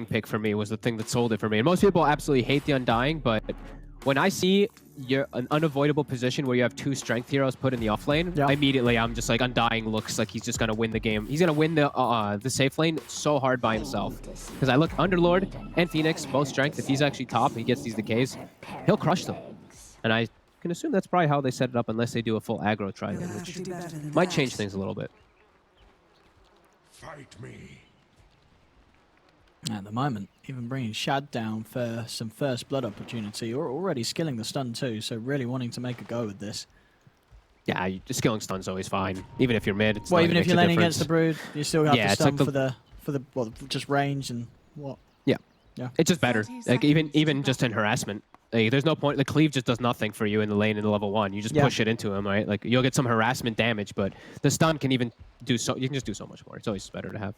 pick for me was the thing that sold it for me. And most people absolutely hate the Undying, but when I see an unavoidable position where you have 2 strength heroes put in the off lane, immediately I'm just like, Undying looks like he's just gonna win the game. He's gonna win the safe lane so hard by himself. Because I look, Underlord and Phoenix, both strength. If he's actually top and he gets these decays, he'll crush them. And I can assume that's probably how they set it up, unless they do a full aggro trident, which might change things a little bit. Fight me. At the moment, even bringing Shad down for some first blood opportunity, or already skilling the stun too, so really wanting to make a go with this. Yeah, just skilling stun's always fine, even if you're mid. It's well, not even if you're laning against the Brood, you still have to stun like for the well, just range and what. Yeah, it's just better. Like even just in harassment, like, there's no point. The cleave just does nothing for you in the lane in the level 1. You just push it into him, right? Like you'll get some harassment damage, but the stun can even do so. You can just do so much more. It's always better to have.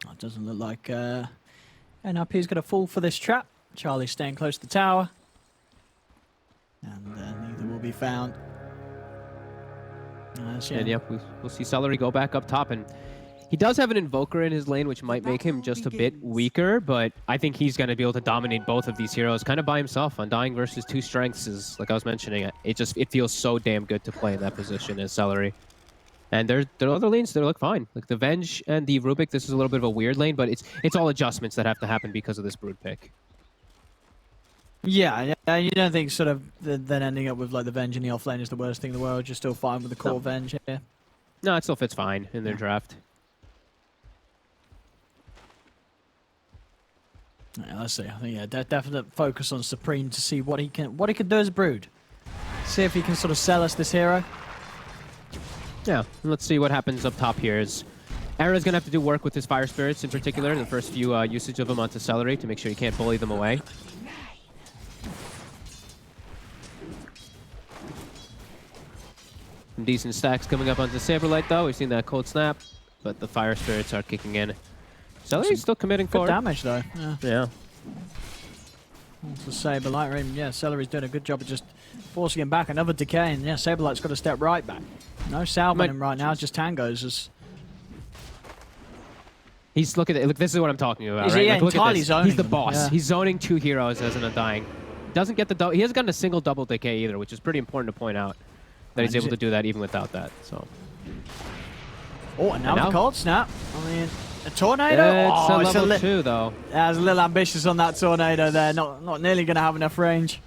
Oh, it doesn't look like NRP's going to fall for this trap. Charlie's staying close to the tower. And neither will be found. And yeah, we'll see Celery go back up top. And he does have an Invoker in his lane, which might make him just a bit weaker. But I think he's going to be able to dominate both of these heroes kind of by himself. Undying versus 2 strengths is, like I was mentioning, it feels so damn good to play in that position as Celery. And there are other lanes that look fine. Like the Venge and the Rubik, this is a little bit of a weird lane, but it's all adjustments that have to happen because of this Brood pick. Yeah, you don't think sort of then ending up with like the Venge in the off lane is the worst thing in the world? You're still fine with the core Venge here? No, it still fits fine in their draft. Yeah, let's see. I think definite focus on Supreme to see what he can do as a Brood. See if he can sort of sell us this hero. Yeah, let's see what happens up top here. Era's going to have to do work with his Fire Spirits in particular, the first few usage of them onto Celery to make sure you can't bully them away. Some decent stacks coming up onto Saberlight though. We've seen that cold snap, but the Fire Spirits are kicking in. Celery's still committing good forward. Damage though. Yeah. The Saberlight, yeah, Celery's doing a good job of just forcing him back. Another decay, and yeah, Saberlight's got to step right back. No salving him right now, just tangos. He's look, this is what I'm talking about, right? Yeah, like, look entirely at this. zoning. He's the boss. Yeah. He's zoning 2 heroes as an Undying. Doesn't get the he hasn't gotten a single double decay either, which is pretty important to point out. That he's able to do that even without that. So. Oh, and now the cold snap. I mean, a tornado. Yeah, it's a level 2 though. Yeah, I was a little ambitious on that tornado there. Not nearly going to have enough range.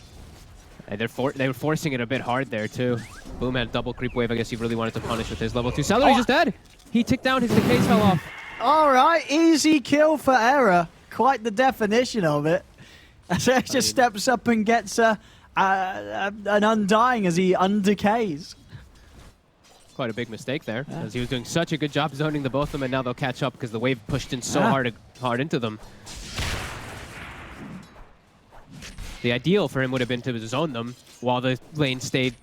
And they were forcing it a bit hard there too. Boom had a double creep wave. I guess he really wanted to punish with his level 2. Celery's just dead. He ticked down. His decays fell off. All right, easy kill for Era. Quite the definition of it. So he just steps up and gets an Undying as he undecays. Quite a big mistake there, as he was doing such a good job zoning the both of them, and now they'll catch up because the wave pushed in so hard into them. The ideal for him would have been to zone them while the lane stayed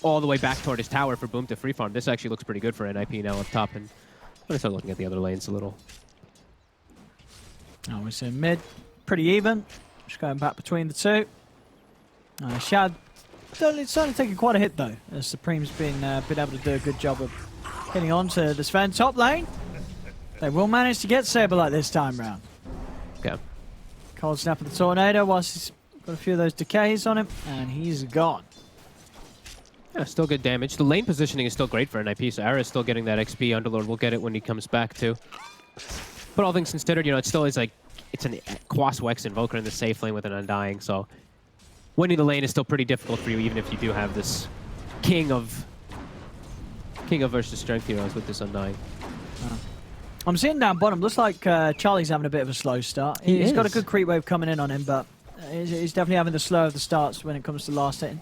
all the way back toward his tower for Boom to free farm. This actually looks pretty good for NIP now up top, and I'm going to start looking at the other lanes a little. Oh, we see mid, pretty even. Just going back between the two. Shad, certainly taking quite a hit though. As Supreme's been able to do a good job of getting onto the Sven top lane. They will manage to get Saberlight this time round. Okay. Cold snap of the tornado whilst he's got a few of those decays on him, and he's gone. Yeah, still good damage. The lane positioning is still great for NIP, so Era is still getting that XP. Underlord will get it when he comes back too. But all things considered, you know, it still is like, it's an Quas Wex Invoker in the safe lane with an Undying, so winning the lane is still pretty difficult for you, even if you do have this king of versus strength heroes with this Undying. I'm seeing down bottom. Looks like Charlie's having a bit of a slow start. He's got a good creep wave coming in on him, but he's definitely having the slow of the starts when it comes to last hitting.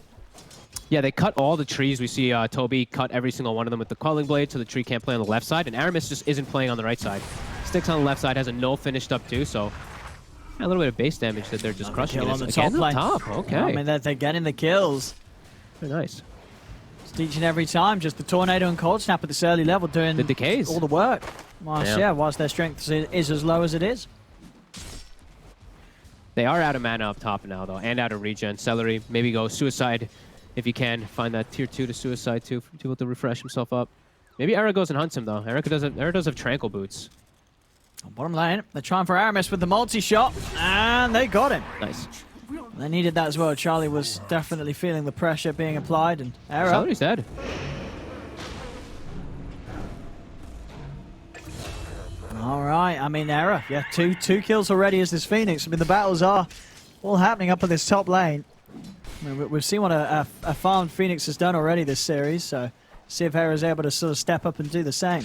Yeah, they cut all the trees. We see Toby cut every single one of them with the Quelling Blade, so the tree can't play on the left side, and Aramis just isn't playing on the right side. Sticks on the left side, has a null finished up too, so a little bit of base damage that they're just crushing. On the top lane. Okay. I mean, they're getting the kills. Very nice. It's each and every time, just the tornado and cold snap at this early level doing the decays, all the work. Whilst their strength is as low as it is. They are out of mana up top now though, and out of regen. Celery, maybe go suicide if you can. Find that tier 2 to suicide too, to be able to refresh himself up. Maybe Era goes and hunts him though. Era does have tranquil boots. Bottom lane, they're trying for Aramis with the multi-shot, and they got him. Nice. They needed that as well. Charlie was definitely feeling the pressure being applied, and Era. Salary's dead. All right, I mean, Era, yeah, two kills already as this Phoenix. I mean, the battles are all happening up on this top lane. I mean, we've seen what a farmed Phoenix has done already this series, so see if Era's able to sort of step up and do the same.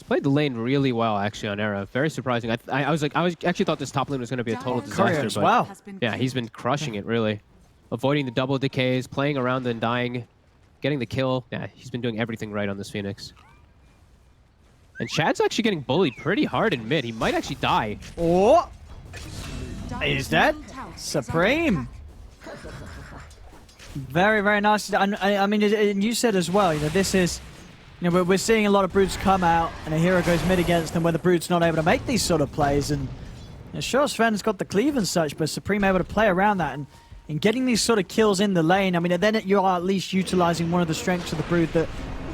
Played the lane really well, actually, on Era. Very surprising. I actually thought this top lane was going to be a total disaster, as but well. Yeah, he's been crushing it, really. Avoiding the double decays, playing around and dying, getting the kill. Yeah, he's been doing everything right on this Phoenix. And Chad's actually getting bullied pretty hard in mid. He might actually die. Oh! He's dead. Supreme. Very, very nice. I mean, you said as well, you know, this is... You know, we're seeing a lot of Brutes come out, and a hero goes mid against them where the Brute's not able to make these sort of plays. And you know, sure, Sven's got the cleave and such, but Supreme able to play around that and getting these sort of kills in the lane. I mean, then you are at least utilizing one of the strengths of the Brute that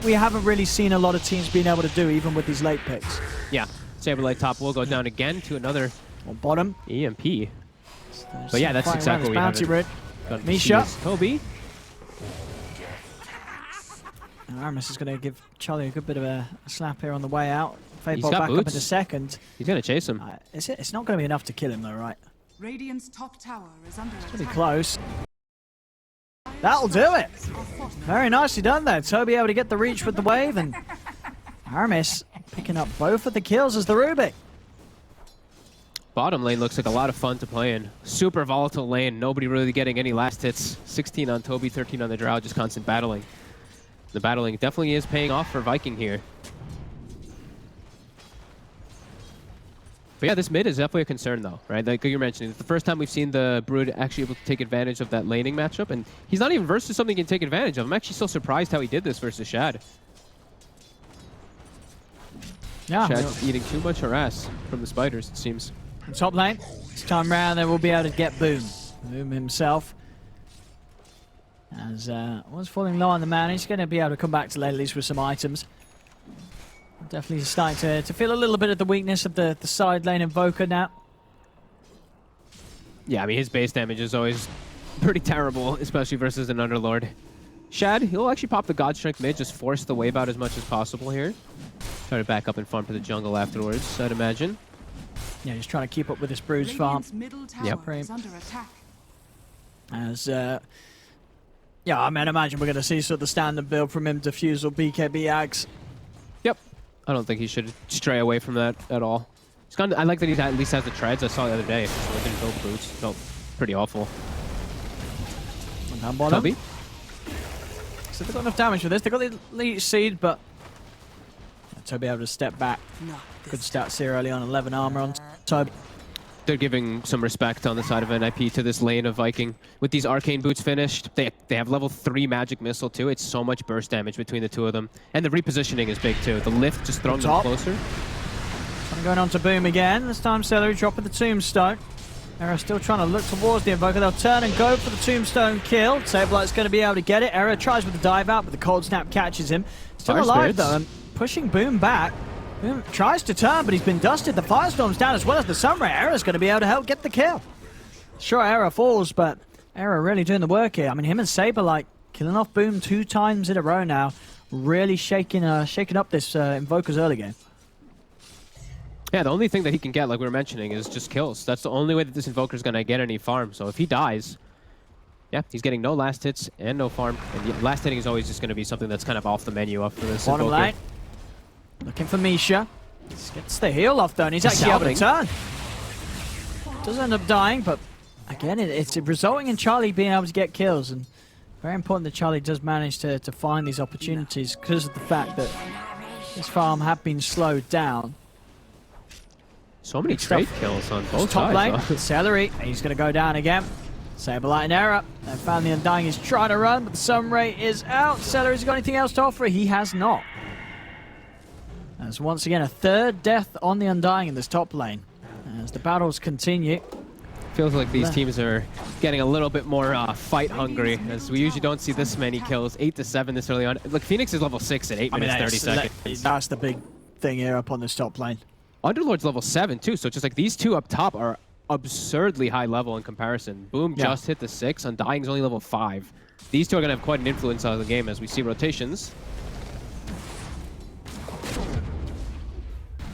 we haven't really seen a lot of teams being able to do, even with these late picks. Yeah, Saberlight top will go down again to another bottom EMP. But yeah, that's exactly what we have. Misha. Toby. Aramis is going to give Charlie a good bit of a slap here on the way out. Fadeball back boots. up in a second. He's going to chase him. It's not going to be enough to kill him though, right? Radiant's top tower is under attack. Pretty close. That'll do it. Very nicely done there. Toby able to get the reach with the wave, and Aramis picking up both of the kills as the Rubik. Bottom lane looks like a lot of fun to play in. Super volatile lane. Nobody really getting any last hits. 16 on Toby, 13 on the Drow, just constant battling. The battling definitely is paying off for Viking here. But yeah, this mid is definitely a concern though, right? Like you're mentioning, it's the first time we've seen the Brood actually able to take advantage of that laning matchup, and he's not even versus something he can take advantage of. I'm actually so surprised how he did this versus Shad. Yeah, Shad's eating too much harass from the spiders, it seems. Top lane, this time round they will be able to get Boom. Boom himself. As was falling low on the man, he's going to be able to come back to lane at least with some items. Definitely starting to feel a little bit of the weakness of the side lane Invoker now. Yeah, I mean, his base damage is always pretty terrible, especially versus an Underlord. Shad, he'll actually pop the God Strength mid, just force the wave out as much as possible here. Try to back up and farm to the jungle afterwards, I'd imagine. Yeah, he's trying to keep up with this Brood's farm. Yep. Is under attack. As, yeah, I mean, imagine we're going to see sort of the standard build from him, Diffusal, BKB, Axe. Yep. I don't think he should stray away from that at all. It's kind of, I like that he at least has the treads. I saw the other day. So he didn't build boots. Felt pretty awful. One down bottom. Toby. So they've got enough damage for this. They've got the leech seed, but Toby able to step back. Good stats here early on. 11 armor on Toby. They're giving some respect on the side of NIP to this lane of Viking. With these arcane boots finished, they have level 3 magic missile too. It's so much burst damage between the two of them. And the repositioning is big too. The lift just throwing them closer. I'm going on to Boom again. This time Celery dropping the tombstone. Era still trying to look towards the Invoker. They'll turn and go for the tombstone kill. Saberlight's going to be able to get it. Era tries with the dive out, but the cold snap catches him. Still Fire alive spirits. though, and pushing Boom back. Boom tries to turn, but he's been dusted. The Firestorm's down as well as the Sunray. Era's going to be able to help get the kill. Sure, Era falls, but Era really doing the work here. I mean, him and Saberlight killing off Boom 2 times in a row now. Really shaking up this Invoker's early game. Yeah, the only thing that he can get, like we were mentioning, is just kills. That's the only way that this Invoker's going to get any farm. So if he dies, yeah, he's getting no last hits and no farm. And the last hitting is always just going to be something that's kind of off the menu up for this Bottom Invoker. lane. Looking for Misha. Gets the heal off though, and he's actually able to turn. Does end up dying, but again, it's resulting in Charlie being able to get kills. And very important that Charlie does manage to find these opportunities because of the fact that his farm have been slowed down. So many trade kills on both top sides. lane, Celery, he's going to go down again. Saberlight and Era. They found the Undying. He's trying to run, but the Sunray is out. Celery's got anything else to offer? He has not. As once again, a third death on the Undying in this top lane. As the battles continue. Feels like these teams are getting a little bit more fight hungry, as we usually don't see this many kills. 8 to 7 this early on. Look, Phoenix is level 6 at 8 minutes 30 seconds. That's the big thing here up on this top lane. Underlord's level 7 too, so just like these two up top are absurdly high level in comparison. Boom just hit the 6, Undying's only level 5. These two are going to have quite an influence on the game as we see rotations.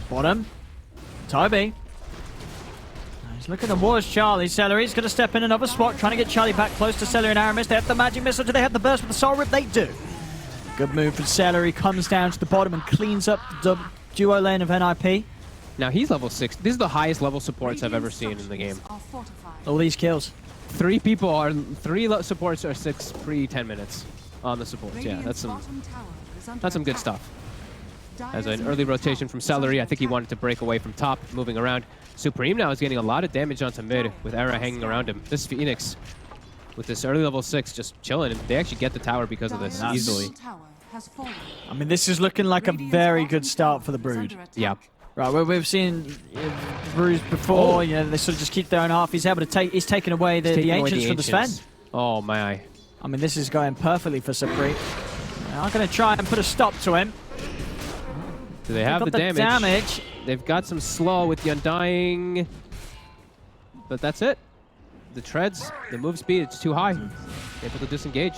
Bottom. Toby. He's looking towards Charlie. Celery's going to step in another spot, trying to get Charlie back close to Celery and Aramis. They have the magic missile. Do they have the burst with the soul rip? They do. Good move from Celery. Comes down to the bottom and cleans up the duo lane of NIP. Now he's level 6. This is the highest level supports I've ever seen in the game. All these kills. Three supports are 6 pre-10 minutes on the supports. Yeah, that's some good stuff. As an early rotation from Celery, I think he wanted to break away from top, moving around. Supreme now is getting a lot of damage onto mid with Era hanging around him. This Phoenix, with this early level 6, just chilling, and they actually get the tower because of this easily. I mean, this is looking like a very good start for the Brood. Yeah. Right, well, we've seen Brood before, you know, they sort of just keep their own half. He's able to take, he's taken away the Ancients for the Sven. Oh my. I mean, this is going perfectly for Supreme. I'm going to try and put a stop to him. Do they have the damage? They've got some slow with the Undying. But that's it. The treads, the move speed, it's too high. Able to disengage.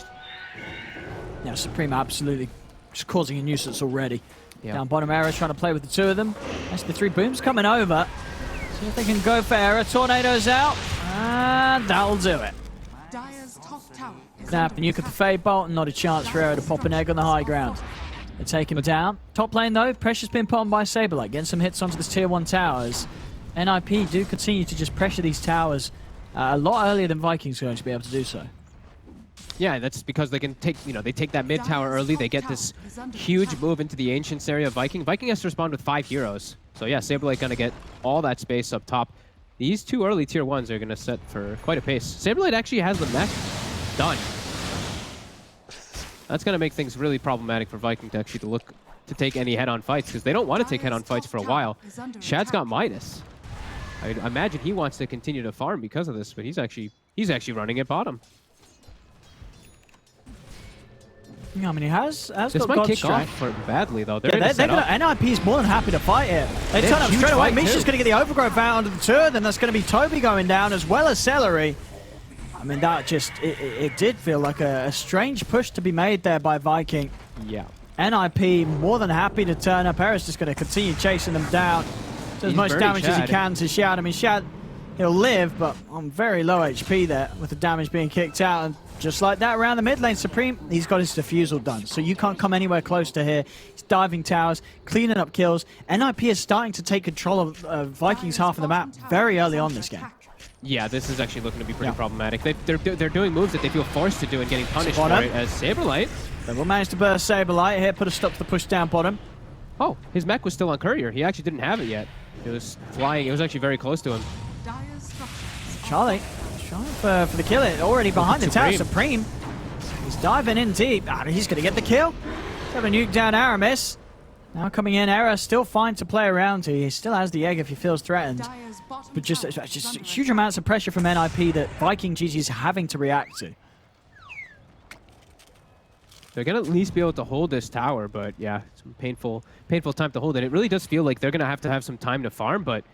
Yeah, Supreme absolutely just causing a nuisance already. Yeah. Down bottom, Era trying to play with the two of them. That's the 3 booms coming over. See if they can go for Era. Tornado's out. And that'll do it. Snap, and you could the Fade Bolt, and not a chance for Era to pop an egg on the high ground. They take him down. Top lane, though, pressure's been put on by Saberlight. Getting some hits onto this tier 1 towers. NIP do continue to just pressure these towers a lot earlier than Vikings are going to be able to do so. Yeah, that's because they can take, you know, they take that mid tower early. They get this huge move into the Ancients area of Viking. Viking has to respond with 5 heroes. So yeah, Saberlight going to get all that space up top. These 2 early tier 1s are going to set for quite a pace. Saberlight actually has the mech done. That's going to make things really problematic for Viking to actually look to take any head-on fights, because they don't want to take head-on fights for a while. Shad's got Midas. I imagine he wants to continue to farm because of this, but he's actually running at bottom. Yeah, I mean, he has this got might kick strength. off for badly, though. They're gonna, NIP's more than happy to fight here. They turn up straight away. Misha's going to get the overgrowth out onto the turn, then that's going to be Toby going down as well as Celery. I mean, that just, it did feel like a strange push to be made there by Viking. Yeah. NIP more than happy to turn up. Eris just going to continue chasing them down. Do as much damage as he can to Shad. I mean, Shad, he'll live, but on very low HP there with the damage being kicked out. And just like that, around the mid lane, Supreme, he's got his defusal done. So you can't come anywhere close to here. He's diving towers, cleaning up kills. NIP is starting to take control of Vikings' half of the map very early on this game. Yeah, this is actually looking to be pretty problematic. They're doing moves that they feel forced to do and getting punished for it as Saberlight. They will manage to burst Saberlight here, put a stop to the push down bottom. Oh, his mech was still on Courier. He actually didn't have it yet. It was flying. It was actually very close to him. Charlie trying for the kill. It already behind the tower. Supreme. He's diving in deep. He's going to get the kill. Have a nuke down Aramis. Now coming in, Era still fine to play around to. He still has the egg if he feels threatened. But just huge amounts of pressure from NIP that Viking GG is having to react to. They're going to at least be able to hold this tower, but yeah, some painful time to hold it. It really does feel like they're going to have some time to farm, but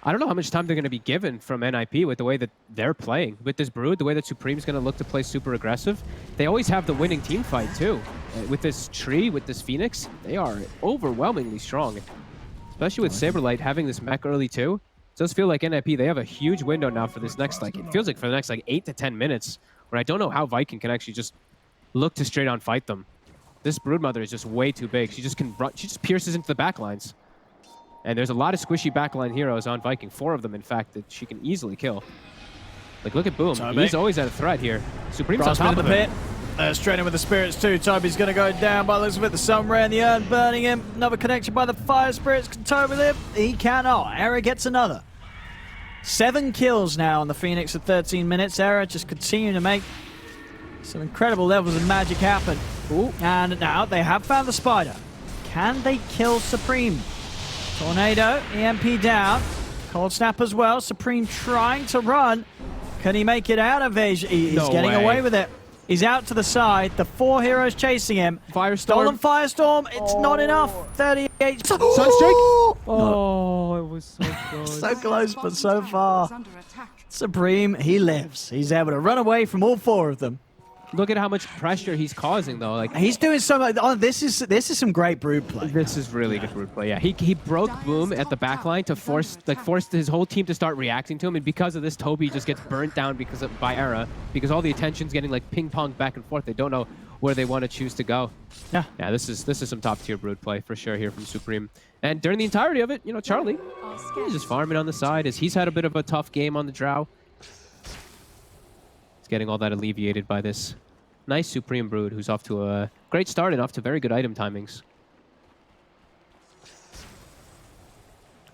I don't know how much time they're going to be given from NIP with the way that they're playing. With this Brood, the way that Supreme's going to look to play super aggressive, they always have the winning team fight too. With this tree, with this Phoenix, they are overwhelmingly strong. Especially with Saberlight having this mech early too. It does feel like NIP, they have a huge window now for this next, like, it feels like for the next, like, 8 to 10 minutes, where I don't know how Viking can actually just look to straight on fight them. This Broodmother is just way too big. She just can run, she just pierces into the backlines. And there's a lot of squishy backline heroes on Viking, 4 of them, in fact, that she can easily kill. Like, look at Boom. He's always at a threat here. Supreme's on top of the pit. Straight in with the Spirits too. Toby's going to go down by the looks of it. The Sun Ray and the Urn burning him. Another connection by the Fire Spirits. Can Toby live? He cannot. Era gets another. 7 kills now on the Phoenix at 13 minutes. Era just continuing to make some incredible levels of magic happen. Ooh. And now they have found the Spider. Can they kill Supreme? Tornado, EMP down. Cold Snap as well. Supreme trying to run. Can he make it out of Asia? He's getting away with it. He's out to the side. The 4 heroes chasing him. Firestorm. Stolen Firestorm. It's not enough. 38. Sunstrike. Oh, it was so close. So close, but so far. Is under attack. Supreme, he lives. He's able to run away from all 4 of them. Look at how much pressure he's causing, though. Like He's doing so much. Oh, this is some great brood play. this is really good brood play. Yeah, he broke Boom at the back line to force his whole team to start reacting to him, and because of this, Toby just gets burnt down by Era, because all the attention's getting like ping pong back and forth. They don't know where they want to choose to go. Yeah. Yeah, this is some top tier brood play for sure here from Supreme. And during the entirety of it, you know, Charlie, he's just farming on the side as he's had a bit of a tough game on the Drow. He's getting all that alleviated by this nice Supreme Brood, who's off to a great start and off to very good item timings.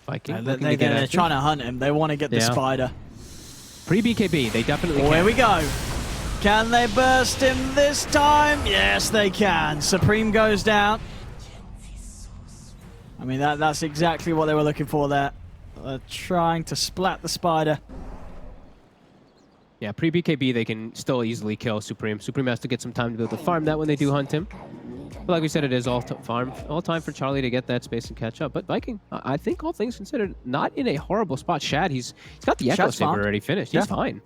Viking. They're trying to hunt him. They want to get the spider. Pre-BKB, they definitely can. Here we go. Can they burst him this time? Yes, they can. Supreme goes down. I mean, that's exactly what they were looking for there. They're trying to splat the spider. Yeah, pre-BKB, they can still easily kill Supreme. Supreme has to get some time to be able to farm that when they do hunt him. But like we said, it is all time for Charlie to get that space and catch up. But Viking, I think all things considered, not in a horrible spot. Shad, he's got the Echo Saber already finished. He's fine.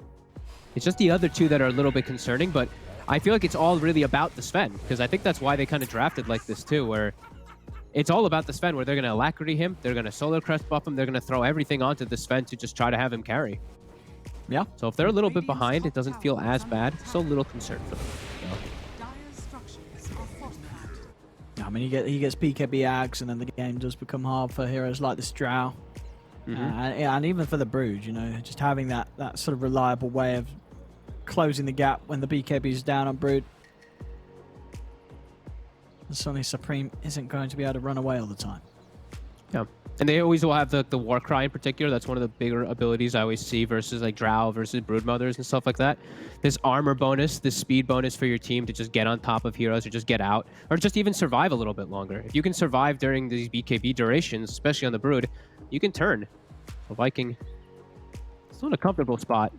It's just the other 2 that are a little bit concerning, but I feel like it's all really about the Sven, because I think that's why they kind of drafted like this too, where it's all about the Sven, where they're going to Alacrity him, they're going to Solar Crest buff him, they're going to throw everything onto the Sven to just try to have him carry. Yeah. So if they're a little bit behind, it doesn't feel as bad. So little concern for them. Dire structures are fortified. I mean, he gets BKB Ags, and then the game does become hard for heroes like this Drow. And even for the Brood, you know, just having that sort of reliable way of closing the gap when the BKB is down on Brood. And suddenly Supreme isn't going to be able to run away all the time. Yeah. And they always will have the War Cry in particular. That's one of the bigger abilities I always see versus like Drow versus Broodmothers and stuff like that. This armor bonus, this speed bonus for your team to just get on top of heroes or just get out or just even survive a little bit longer. If you can survive during these BKB durations, especially on the Brood, you can turn. So Viking, it's not a comfortable spot.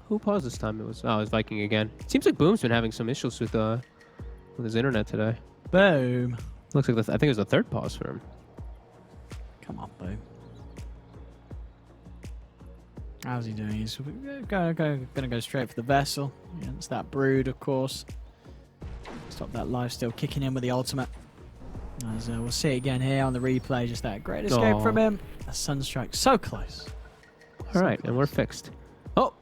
Who paused this time? It was Viking again. Seems like Boom's been having some issues with his internet today. Boom. Looks like I think it was the 3rd pause for him. Come on, Boom. How's he doing? He's gonna go straight for the vessel. Against that Brood, of course. Stop that lifesteal kicking in with the ultimate. As we'll see it again here on the replay. Just that great escape from him. A Sunstrike so close. All right, and we're fixed. Oh,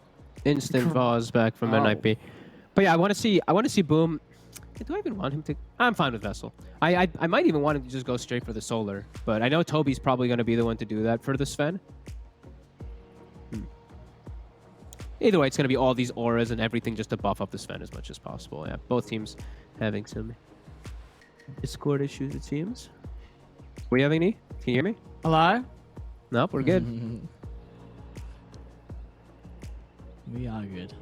instant pause back from NIP. But yeah, I want to see Boom. Do I even want him to? I'm fine with Vessel. I might even want him to just go straight for the Solar, but I know Toby's probably going to be the one to do that for the Sven. Either way, it's going to be all these auras and everything just to buff up the Sven as much as possible. Yeah, both teams having some Discord issues, it seems. We have any? Can you hear me? Hello? Nope, we're good. We are good.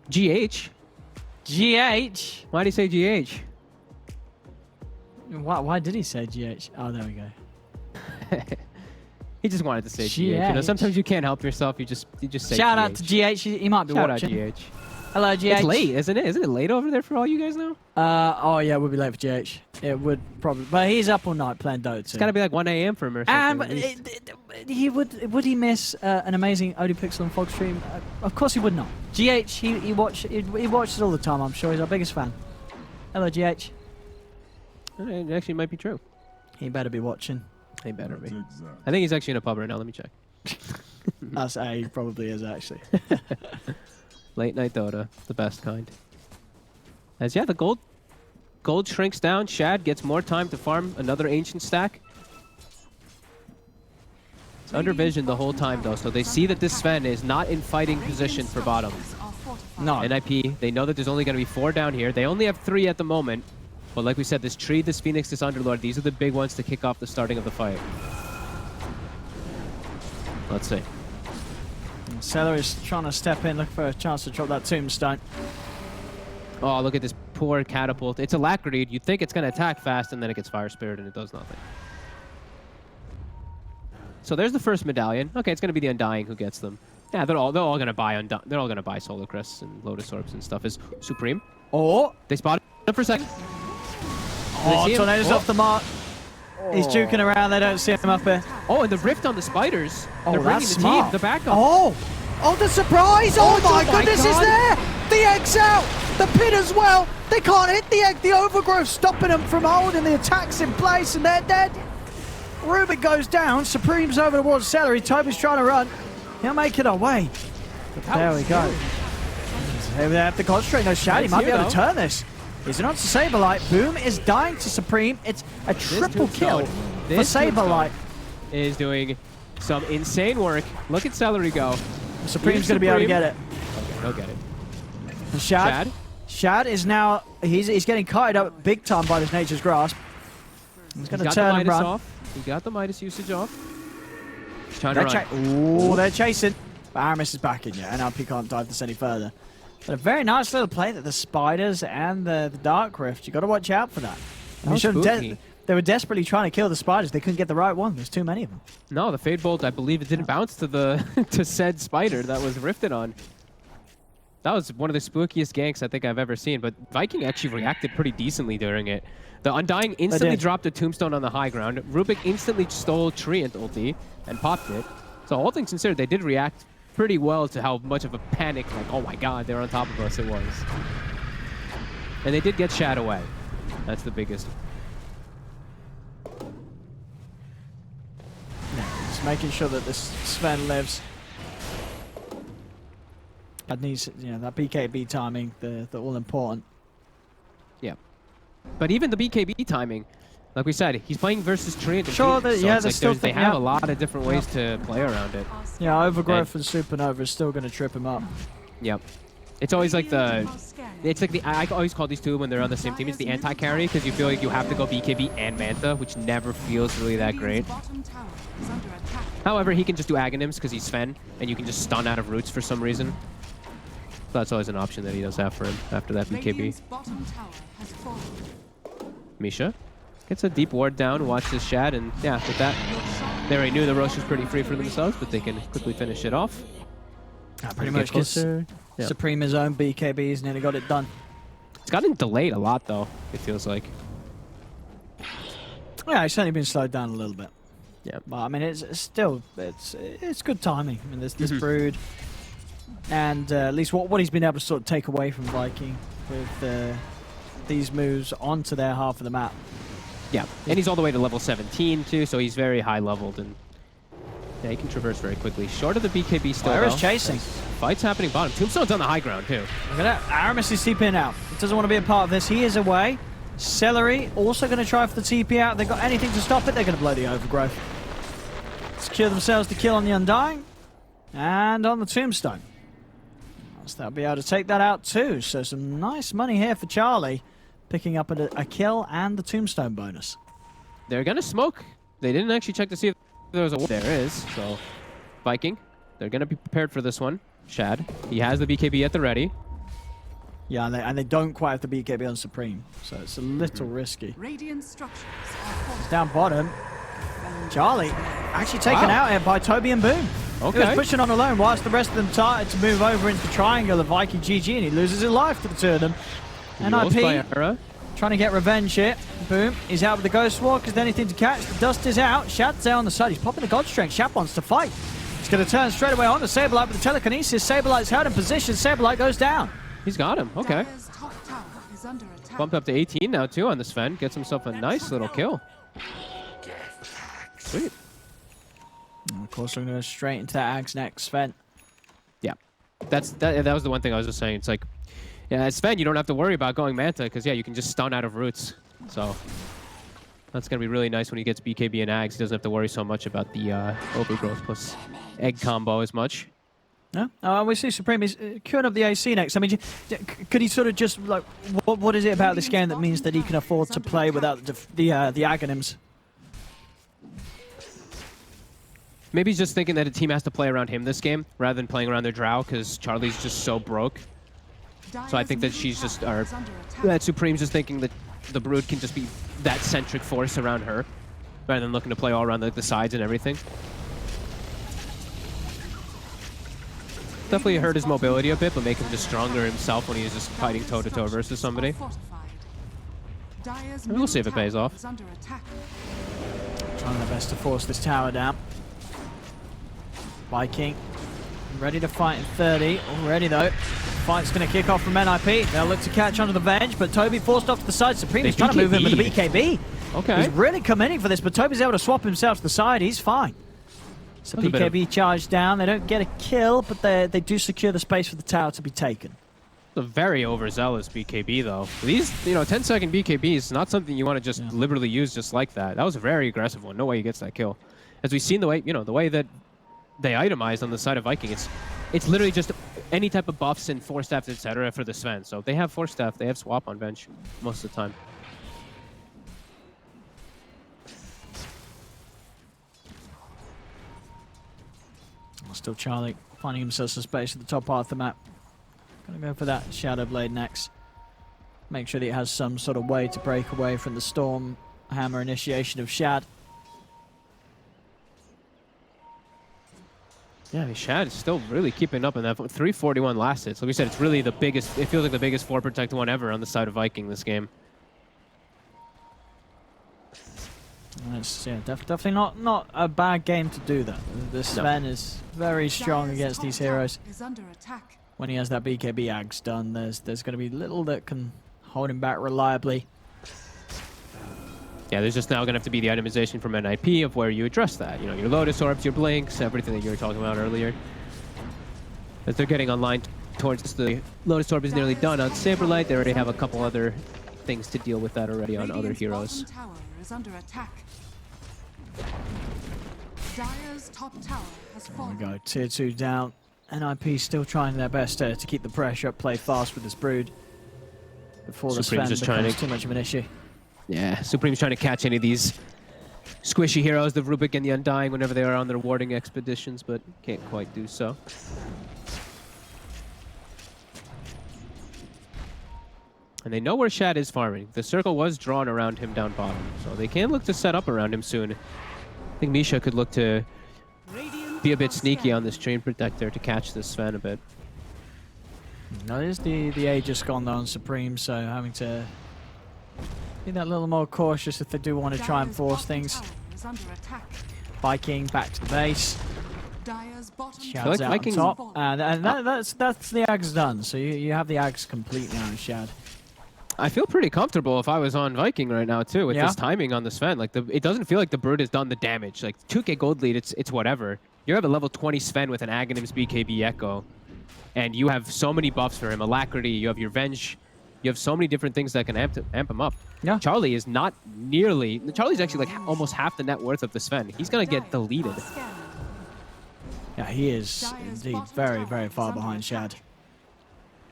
GH? GH? Why do you say GH? Why did he say GH? Oh, there we go. He just wanted to say GH. You know, sometimes you can't help yourself. You just say Shout GH. out to GH. He might be watching. Shout out GH. Hello, GH. It's late, isn't it? Isn't it late over there for all you guys now? Oh yeah, we'll be late for GH. It would probably, but he's up all night playing Dota2. It's got to be like 1 a.m. for him or something. And would he miss an amazing ODPixel and Fog stream? Of course he would not. GH, he watches all the time. I'm sure he's our biggest fan. Hello, GH. It actually might be true. He better be watching. He better be. I think he's actually in a pub right now. Let me check. He probably is actually. Late night Dota, the best kind. As the gold shrinks down. Shad gets more time to farm another ancient stack. It's under vision the whole time though, so they see that this Sven is not in fighting position for bottom. No. NIP, they know that there's only going to be 4 down here. They only have 3 at the moment. But like we said, this tree, this Phoenix, this Underlord, these are the big ones to kick off the starting of the fight. Let's see. Seller is trying to step in, look for a chance to drop that tombstone. Oh, look at this poor catapult. It's Alacrity. You'd think it's going to attack fast, and then it gets Fire Spirit, and it does nothing. So there's the first medallion. Okay, it's going to be the Undying who gets them. Yeah, they're all gonna buy they're all gonna buy Solar Crests and Lotus Orbs and stuff. Is Supreme? Oh, They spotted him for a second. oh, Tornado's off the mark. He's juking around. They don't see him up here. Oh, and the rift on the spiders. Oh, they're bringing that's the smart. team, the backup. Oh, the surprise! Oh, my goodness, is there! The egg's out! The pin as well! They can't hit the egg. The overgrowth stopping them from holding the attacks in place, and they're dead. Rubik goes down. Supreme's over towards Celery. Toby's trying to run. He'll make it away. But there we go. They have to concentrate. No, Shady might be able to turn this. Is it on to Saberlight? Boom is dying to Supreme. It's a triple kill for Saberlight. Is doing some insane work. Look at Celery go. Supreme's going to be able to get it. Okay, he'll get it. And Shad is now, he's getting kited up big time by this Nature's Grasp. He's going to turn and run. Off. He got the Midas usage off. He's trying to run. Ooh, they're chasing. But Aramis is back in, yeah. NRP can't dive this any further. But a very nice little play that the Spiders and the Dark Rift. You got to watch out for that. They were desperately trying to kill the Spiders. They couldn't get the right one. There's too many of them. No, the Fade Bolt, I believe it didn't bounce to the to said Spider that was rifted on. That was one of the spookiest ganks I think I've ever seen. But Viking actually reacted pretty decently during it. The Undying instantly dropped a tombstone on the high ground. Rubik instantly stole Treant ulti and popped it. So all things considered, they did react pretty well to how much of a panic, like, oh my god, they're on top of us, it was. And they did get Shad away. That's the biggest. Just making sure that this Sven lives. That needs, you know, that BKB timing, the all important. Yeah. But even the BKB timing, like we said, he's playing versus Treant. Sure, they have a lot of different ways to play around it. Yeah, Overgrowth and Supernova is still going to trip him up. Yep. It's always like I always call these two when they're on the same team, it's the anti-carry, because you feel like you have to go BKB and Manta, which never feels really that great. However, he can just do Aghanims because he's Sven, and you can just stun out of roots for some reason. So that's always an option that he does have for him after that BKB. Misha gets a deep ward down, watches Shad, and yeah, with that, they already knew the Rosh was pretty free for themselves, but they can quickly finish it off. Pretty much gets Supreme his own BKBs, nearly got it done. It's gotten delayed a lot, though, it feels like. Yeah, it's certainly been slowed down a little bit. Yeah. But I mean, it's still, it's good timing. I mean, this Brood, and at least what he's been able to sort of take away from Viking with these moves onto their half of the map. Yeah, and he's all the way to level 17 too, so he's very high leveled, and yeah, he can traverse very quickly. Short of the BKB still. Lyra's chasing. Fights happening bottom. Tombstone's on the high ground too. Look at that. Aramis is TPing out. He doesn't want to be a part of this. He is away. Celery also going to try for the TP out. They've got anything to stop it. They're going to blow the Overgrowth. Secure themselves the kill on the Undying and on the Tombstone. So they'll be able to take that out too. So some nice money here for Charlie, picking up a kill and the Tombstone bonus. They're going to smoke. They didn't actually check to see if there was a... There is. So Viking, they're going to be prepared for this one. Shad, he has the BKB at the ready. Yeah, and they don't quite have the BKB on Supreme, so it's a little risky. Radiant structures It's down bottom. Charlie actually taken out here by Toby and Boom. Okay. He was pushing on alone whilst the rest of them started to move over into the triangle of Viking GG, and he loses his life to the two of them. NIP trying to get revenge here. Boom, he's out with the Ghost Walk. Is there anything to catch? The dust is out. Shad's there on the side. He's popping the God Strength. Shad wants to fight. He's going to turn straight away on to Saberlight with the telekinesis. Saberlight's held in position. Saberlight goes down. He's got him. Okay. Bumped up to 18 now, too, on the Sven. Gets himself a nice little kill. Sweet. And of course, we're going to go straight into that Ag's next, Sven. Yeah. That was the one thing I was just saying. It's like, yeah, Sven, you don't have to worry about going Manta, because, yeah, you can just stun out of roots. So that's going to be really nice when he gets BKB and Ags. He doesn't have to worry so much about the Overgrowth plus Egg combo as much. Yeah, we see Supreme is queuing up the AC next. I mean, could he sort of just, like, what is it about this game that means that he can afford to play without the Aghanims? Maybe he's just thinking that a team has to play around him this game rather than playing around their Drow, because Charlie's just so broke. So I think that she's just, or that Supreme's just thinking that the Brood can just be that centric force around her, rather than looking to play all around the sides and everything. definitely hurt his mobility a bit, but make him just stronger himself when he is just fighting toe-to-toe versus somebody. We'll see if it pays off. Trying their best to force this tower down. Viking ready to fight in 30 already though. Fight's going to kick off from NIP. They'll look to catch onto the Venge, but Toby forced off to the side. Supreme is trying to move in with the BKB. Okay. He's really committing for this, but Toby's able to swap himself to the side. He's fine. So BKB charged down. They don't get a kill, but they do secure the space for the tower to be taken. A very overzealous BKB though. These, 10-second BKBs, not something you want to just liberally use just like that. That was a very aggressive one. No way he gets that kill. As we've seen the way that they itemized on the side of Viking, it's literally just any type of buffs and force staffs, etc. for the Sven. So if they have force staff, they have swap on bench most of the time. Still Charlie finding himself some space at the top part of the map. Gonna go for that Shadow Blade next. Make sure that it has some sort of way to break away from the Storm Hammer initiation of Shad. Yeah, Shad is still really keeping up in that. 341 last hit. So like we said, it's really the biggest, it feels like the biggest 4 protected one ever on the side of Viking this game. That's definitely not a bad game to do that. The Sven is very strong against these heroes. When he has that BKB Ags done, there's going to be little that can hold him back reliably. Yeah, there's just now going to have to be the itemization from NIP of where you address that. Your Lotus Orbs, your Blinks, everything that you were talking about earlier. As they're getting online towards the Lotus Orb is nearly done on Saberlight. They already have a couple other things to deal with that already on other heroes. Under attack. Dire's top tower has fallen. There we go, tier 2 down. NIP still trying their best to keep the pressure up, play fast with this Brood before the Sven becomes too much of an issue. Yeah, Supreme's trying to catch any of these squishy heroes, the Rubik and the Undying, whenever they are on their warding expeditions, but can't quite do so. And they know where Shad is farming. The circle was drawn around him down bottom, so they can look to set up around him soon. I think Misha could look to be a bit sneaky on this Chain Protector to catch this Sven a bit. Now there's the Aegis gone though on Supreme, so having to be that little more cautious if they do want to try and force things. Viking back to the base. Shad's out on top, and that's the Ags done. So you have the Ags complete now, Shad. I feel pretty comfortable if I was on Viking right now too with this timing on the Sven. Like it doesn't feel like the Brood has done the damage. Like 2k gold lead, it's whatever. You have a level 20 Sven with an Aghanims BKB Echo, and you have so many buffs for him. Alacrity, you have your Venge, you have so many different things that can amp him up. Yeah. Charlie is not nearly. Charlie's actually like almost half the net worth of the Sven. He's gonna get deleted. Yeah, he is indeed very, very far behind Shad.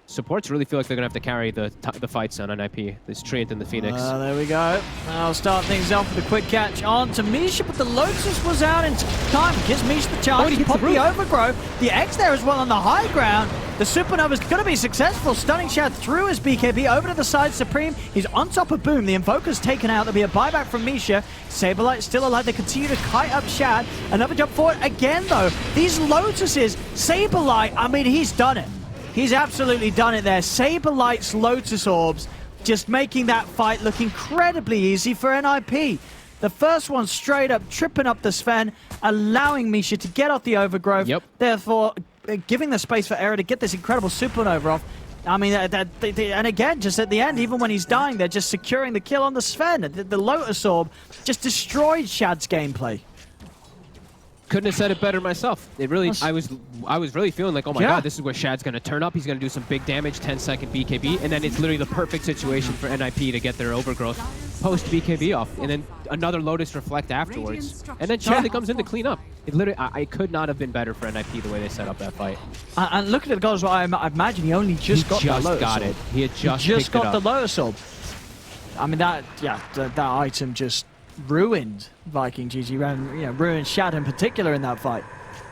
Supports really feel like they're going to have to carry the fights on NIP. This Treant and the Phoenix. There we go. I'll start things off with a quick catch on to Misha, but the Lotus was out in time. Gives Misha the chance to pop the overgrowth. The X there as well on the high ground. The Supernova's going to be successful. Stunning Shad through his BKB over to the side. Supreme, he's on top of Boom. The Invoker's taken out. There'll be a buyback from Misha. Saberlight still alive. They continue to kite up Shad. Another jump forward again, though. These Lotuses, Saberlight, I mean, he's done it. He's absolutely done it there. Saberlight's Lotus Orbs just making that fight look incredibly easy for NIP. The first one straight up tripping up the Sven, allowing Misha to get off the overgrowth, therefore giving the space for Era to get this incredible supernova off. I mean, and again, just at the end, even when he's dying, they're just securing the kill on the Sven. The Lotus Orb just destroyed Shad's gameplay. Couldn't have said it better myself. It really, I was really feeling like, oh my god, this is where Shad's gonna turn up. He's gonna do some big damage, 10-second BKB, and then it's literally the perfect situation for NIP to get their overgrowth post BKB off, and then another Lotus reflect afterwards, and then Charlie comes in to clean up. It literally, I could not have been better for NIP the way they set up that fight. And looking at the goals, I imagine he only just got the Lotus Orb. He had just got the Lotus Orb. I mean, that item just ruined Viking GG, ruined Shad in particular in that fight.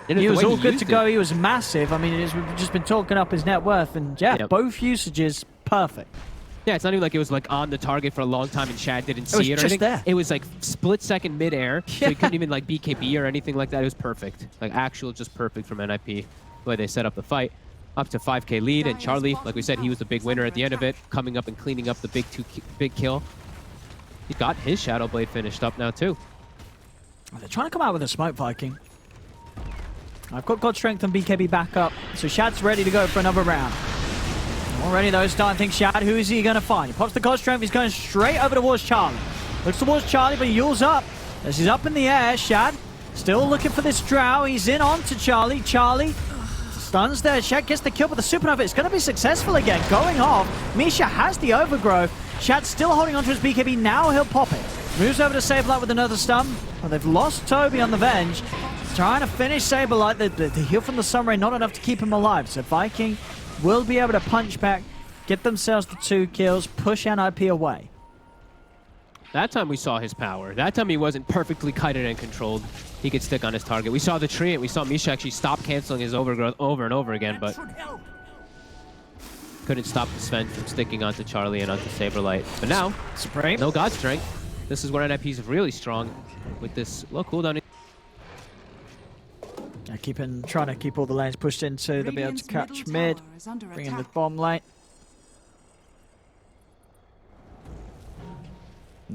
He was all good to go. He was massive. I mean, we've just been talking up his net worth, and both usages perfect. Yeah, it's not even like it was like on the target for a long time and Shad didn't see it or anything. There. It was like split second mid-air, so he couldn't even like BKB or anything like that. It was perfect. Like actual just perfect from NIP. the way they set up the fight. Up to 5k lead, and Charlie, like we said, he was the big winner at the end of it, coming up and cleaning up the big kill. He got his Shadow Blade finished up now too. They're trying to come out with a smoke Viking. I've got God Strength and BKB back up, so Shad's ready to go for another round. Already though, starting to think Shad, who is he going to find? He pops the God Strength, he's going straight over towards Charlie. Looks towards Charlie, but he yulls up. As he's up in the air, Shad still looking for this drow. He's in on to Charlie. Charlie stuns there. Shad gets the kill, but the Supernova is going to be successful again. Going off. Misha has the overgrowth. Shad's still holding onto his BKB. Now he'll pop it. Moves over to Saberlight with another stun. Well, they've lost Toby on the Venge. Trying to finish Saberlight. The heal from the Sunray, not enough to keep him alive. So Viking will be able to punch back, get themselves the 2 kills, push NIP away. That time we saw his power. That time he wasn't perfectly kited and controlled. He could stick on his target. We saw the tree, and we saw Misha actually stop canceling his overgrowth over and over again, but couldn't stop the Sven from sticking onto Charlie and onto Saberlight. But now, Supreme. no God Strength. This is where NIP's really strong with this low cooldown. Trying to keep all the lanes pushed into. They'll be able to catch mid, bring in the bomb lane.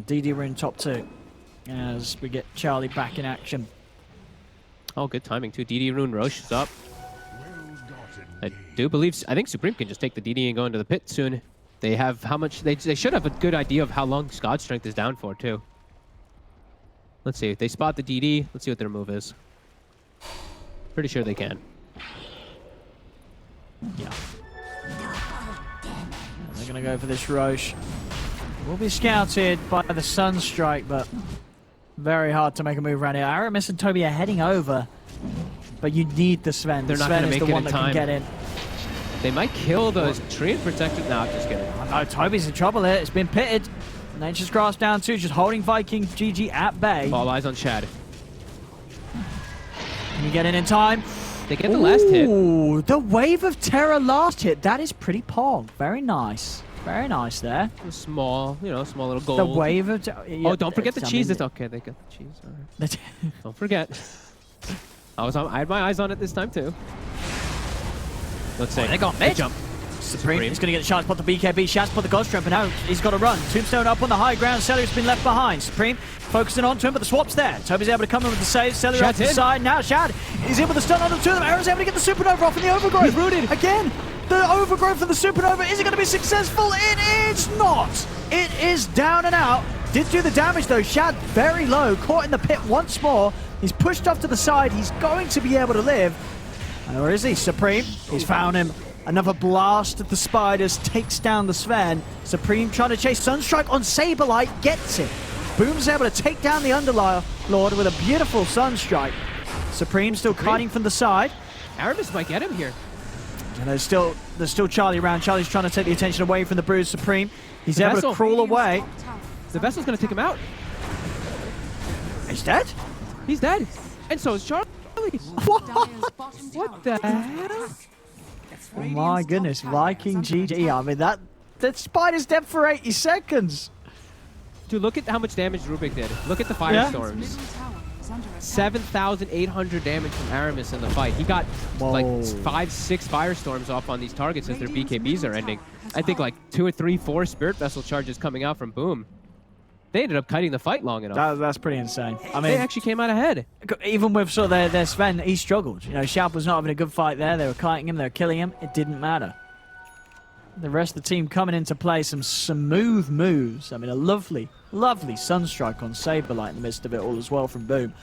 DD rune top 2 as we get Charlie back in action. Oh, good timing too. DD Rune Roche is up. I think Supreme can just take the DD and go into the pit soon. They have how much, they should have a good idea of how long God Strength is down for too. Let's see, they spot the DD. Let's see what their move is. Pretty sure they can. Yeah. They're going to go for this Roche. Will be scouted by the Sunstrike, but very hard to make a move around here. Aramis and Toby are heading over, but you need the Sven. They're not Sven going to is make the it one in that time. can get in. They might kill those tree and protect it. No, I'm just kidding. Oh, no, Toby's in trouble here. It's been pitted. Nature's Grasp down too, just holding Viking GG at bay. All eyes on Shad. Can you get in time? They get the last hit. Ooh, the Wave of Terror last hit. That is pretty pog. Very nice. Very nice there. Small, small little gold. The Wave of Terror. Yeah, oh, don't forget the cheese. It's okay, they got the cheese. All right. Don't forget. I had my eyes on it this time too. Let's see. They got mid. Jump. Supreme is going to get the chance to put the BKB. Shaz put the Ghost Strength, but now he's got to run. Tombstone up on the high ground. Celery's been left behind. Supreme focusing on to him, but the swap's there. Toby's able to come in with the save. Celery off to the side. Now Shad is in with the stun on the 2 of them. Aaron's able to get the Supernova off in the overgrowth. He's rooted. Again, the overgrowth of the Supernova. Is it going to be successful? It is not. It is down and out. Did do the damage though. Shad very low. Caught in the pit once more. He's pushed off to the side. He's going to be able to live. And where is he? Supreme. He's found him. Another blast at the spiders takes down the Sven. Supreme trying to chase Sunstrike on Saberlight, gets it. Boom's able to take down the Underlord with a beautiful Sunstrike. Supreme still kiting from the side. Aramis might get him here. And there's still Charlie around. Charlie's trying to take the attention away from the Bruised Supreme. He's able to crawl away. The Vessel's going to take him out. He's dead? He's dead. And so is Charlie. What the hell? Oh my goodness, Viking GG. I mean, that spider's dead for 80 seconds. Dude, look at how much damage Rubik did. Look at the firestorms. 7,800 damage from Aramis in the fight. He got like 5-6 firestorms off on these targets as their BKBs are ending. I think like 2 or 3, 4 Spirit Vessel charges coming out from Boom. They ended up cutting the fight long enough. That's pretty insane. I mean, they actually came out ahead. Even with sort of their Sven, he struggled. You know, Sharp was not having a good fight there. They were kiting him, they were killing him. It didn't matter. The rest of the team coming into play, some smooth moves. I mean, a lovely, lovely Sunstrike on Saberlight in the midst of it all as well from Boom.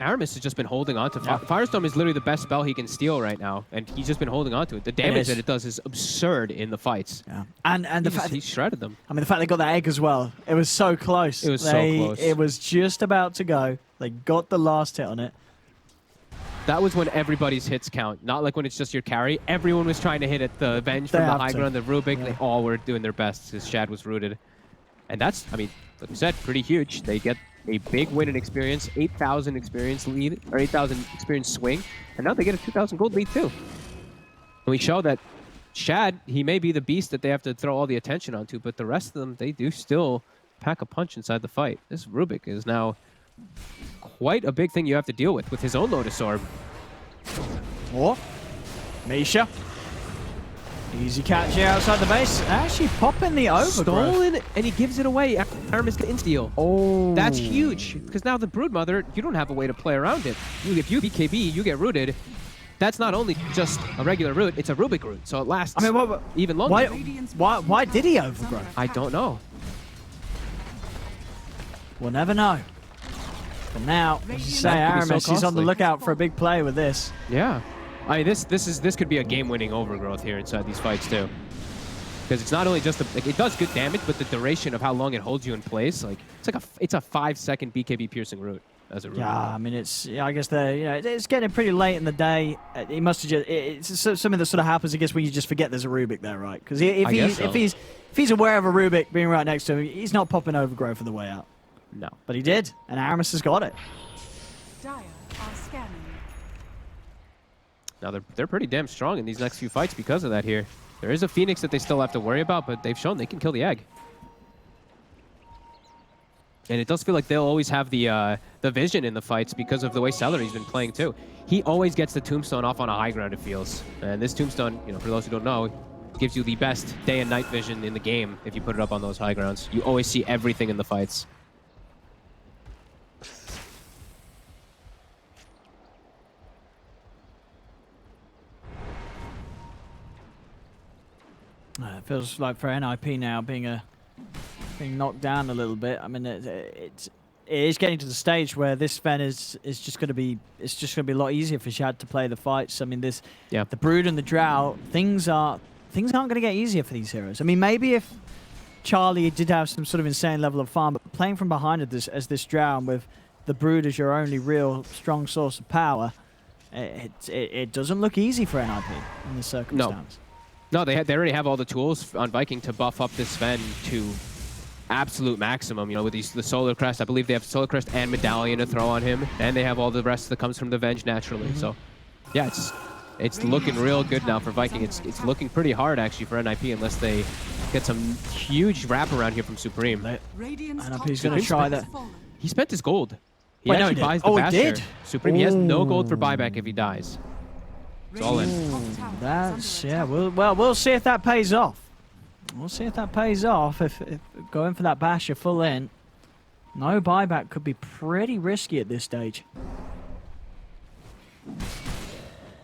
Aramis has just been holding on to Firestorm is literally the best spell he can steal right now, and he's just been holding on to it. The damage that it does is absurd in the fights. Yeah, and the fact he shredded them. I mean, the fact they got that egg as well. It was so close. It was so close. It was just about to go. They got the last hit on it. That was when everybody's hits count, not like when it's just your carry. Everyone was trying to hit at the Venge from the high ground, the Rubik. Yeah. They all were doing their best because Shad was rooted. And that's, I mean, like we said, pretty huge. They get a big win in experience, 8,000 experience lead, or 8,000 experience swing, and now they get a 2,000 gold lead too. And we show that Shad, he may be the beast that they have to throw all the attention onto, but the rest of them, they do still pack a punch inside the fight. This Rubik is now quite a big thing you have to deal with his own Lotus Orb. Or Misha. Easy catch here outside the base. Actually popping the overgrowth. Stolen, and he gives it away. Aramis can insta-steal. Oh. That's huge, because now the Broodmother, you don't have a way to play around it. If you BKB, you get rooted. That's not only just a regular root, it's a Rubik root, so it lasts even longer. Why did he overgrow? I don't know. We'll never know. But now, as you say, Aramis, he's on the lookout for a big play with this. Yeah. I mean, this could be a game-winning overgrowth here inside these fights too, because it's not only just it does good damage, but the duration of how long it holds you in place, like it's a 5-second BKB piercing root as a root. Yeah, I mean I guess it's getting pretty late in the day. It must have just it's something that sort of happens, I guess, when you just forget there's a Rubik there, right? Because if he's aware of a Rubik being right next to him, he's not popping overgrowth for the way out. No, but he did, and Aramis has got it. Dire are scanning. Now they're pretty damn strong in these next few fights because of that here. There is a Phoenix that they still have to worry about, but they've shown they can kill the egg. And it does feel like they'll always have the vision in the fights because of the way Celery's been playing too. He always gets the Tombstone off on a high ground, it feels. And this Tombstone, you know, for those who don't know, gives you the best day and night vision in the game if you put it up on those high grounds. You always see everything in the fights. It feels like for NIP now being knocked down a little bit. I mean, it is getting to the stage where this Sven is just going to be a lot easier for Shad to play the fights. I mean, the Brood and the Drow, things aren't going to get easier for these heroes. I mean, maybe if Charlie did have some sort of insane level of farm, but playing from behind as this Drow and with the Brood as your only real strong source of power, it doesn't look easy for NIP in this circumstance. No, they already have all the tools on Viking to buff up this Sven to absolute maximum. You know, with the Solar Crest, I believe they have Solar Crest and Medallion to throw on him, and they have all the rest that comes from the Venge naturally. So, yeah, it's looking real good now for Viking. It's looking pretty hard actually for NIP unless they get some huge wraparound here from Supreme. NIP's going to try that. He spent his gold. He actually buys the Basher. Supreme, he has no gold for buyback if he dies. It's all in. That's, yeah, we'll see if that pays off. We'll see if that pays off. If going for that Basher full in, no buyback could be pretty risky at this stage.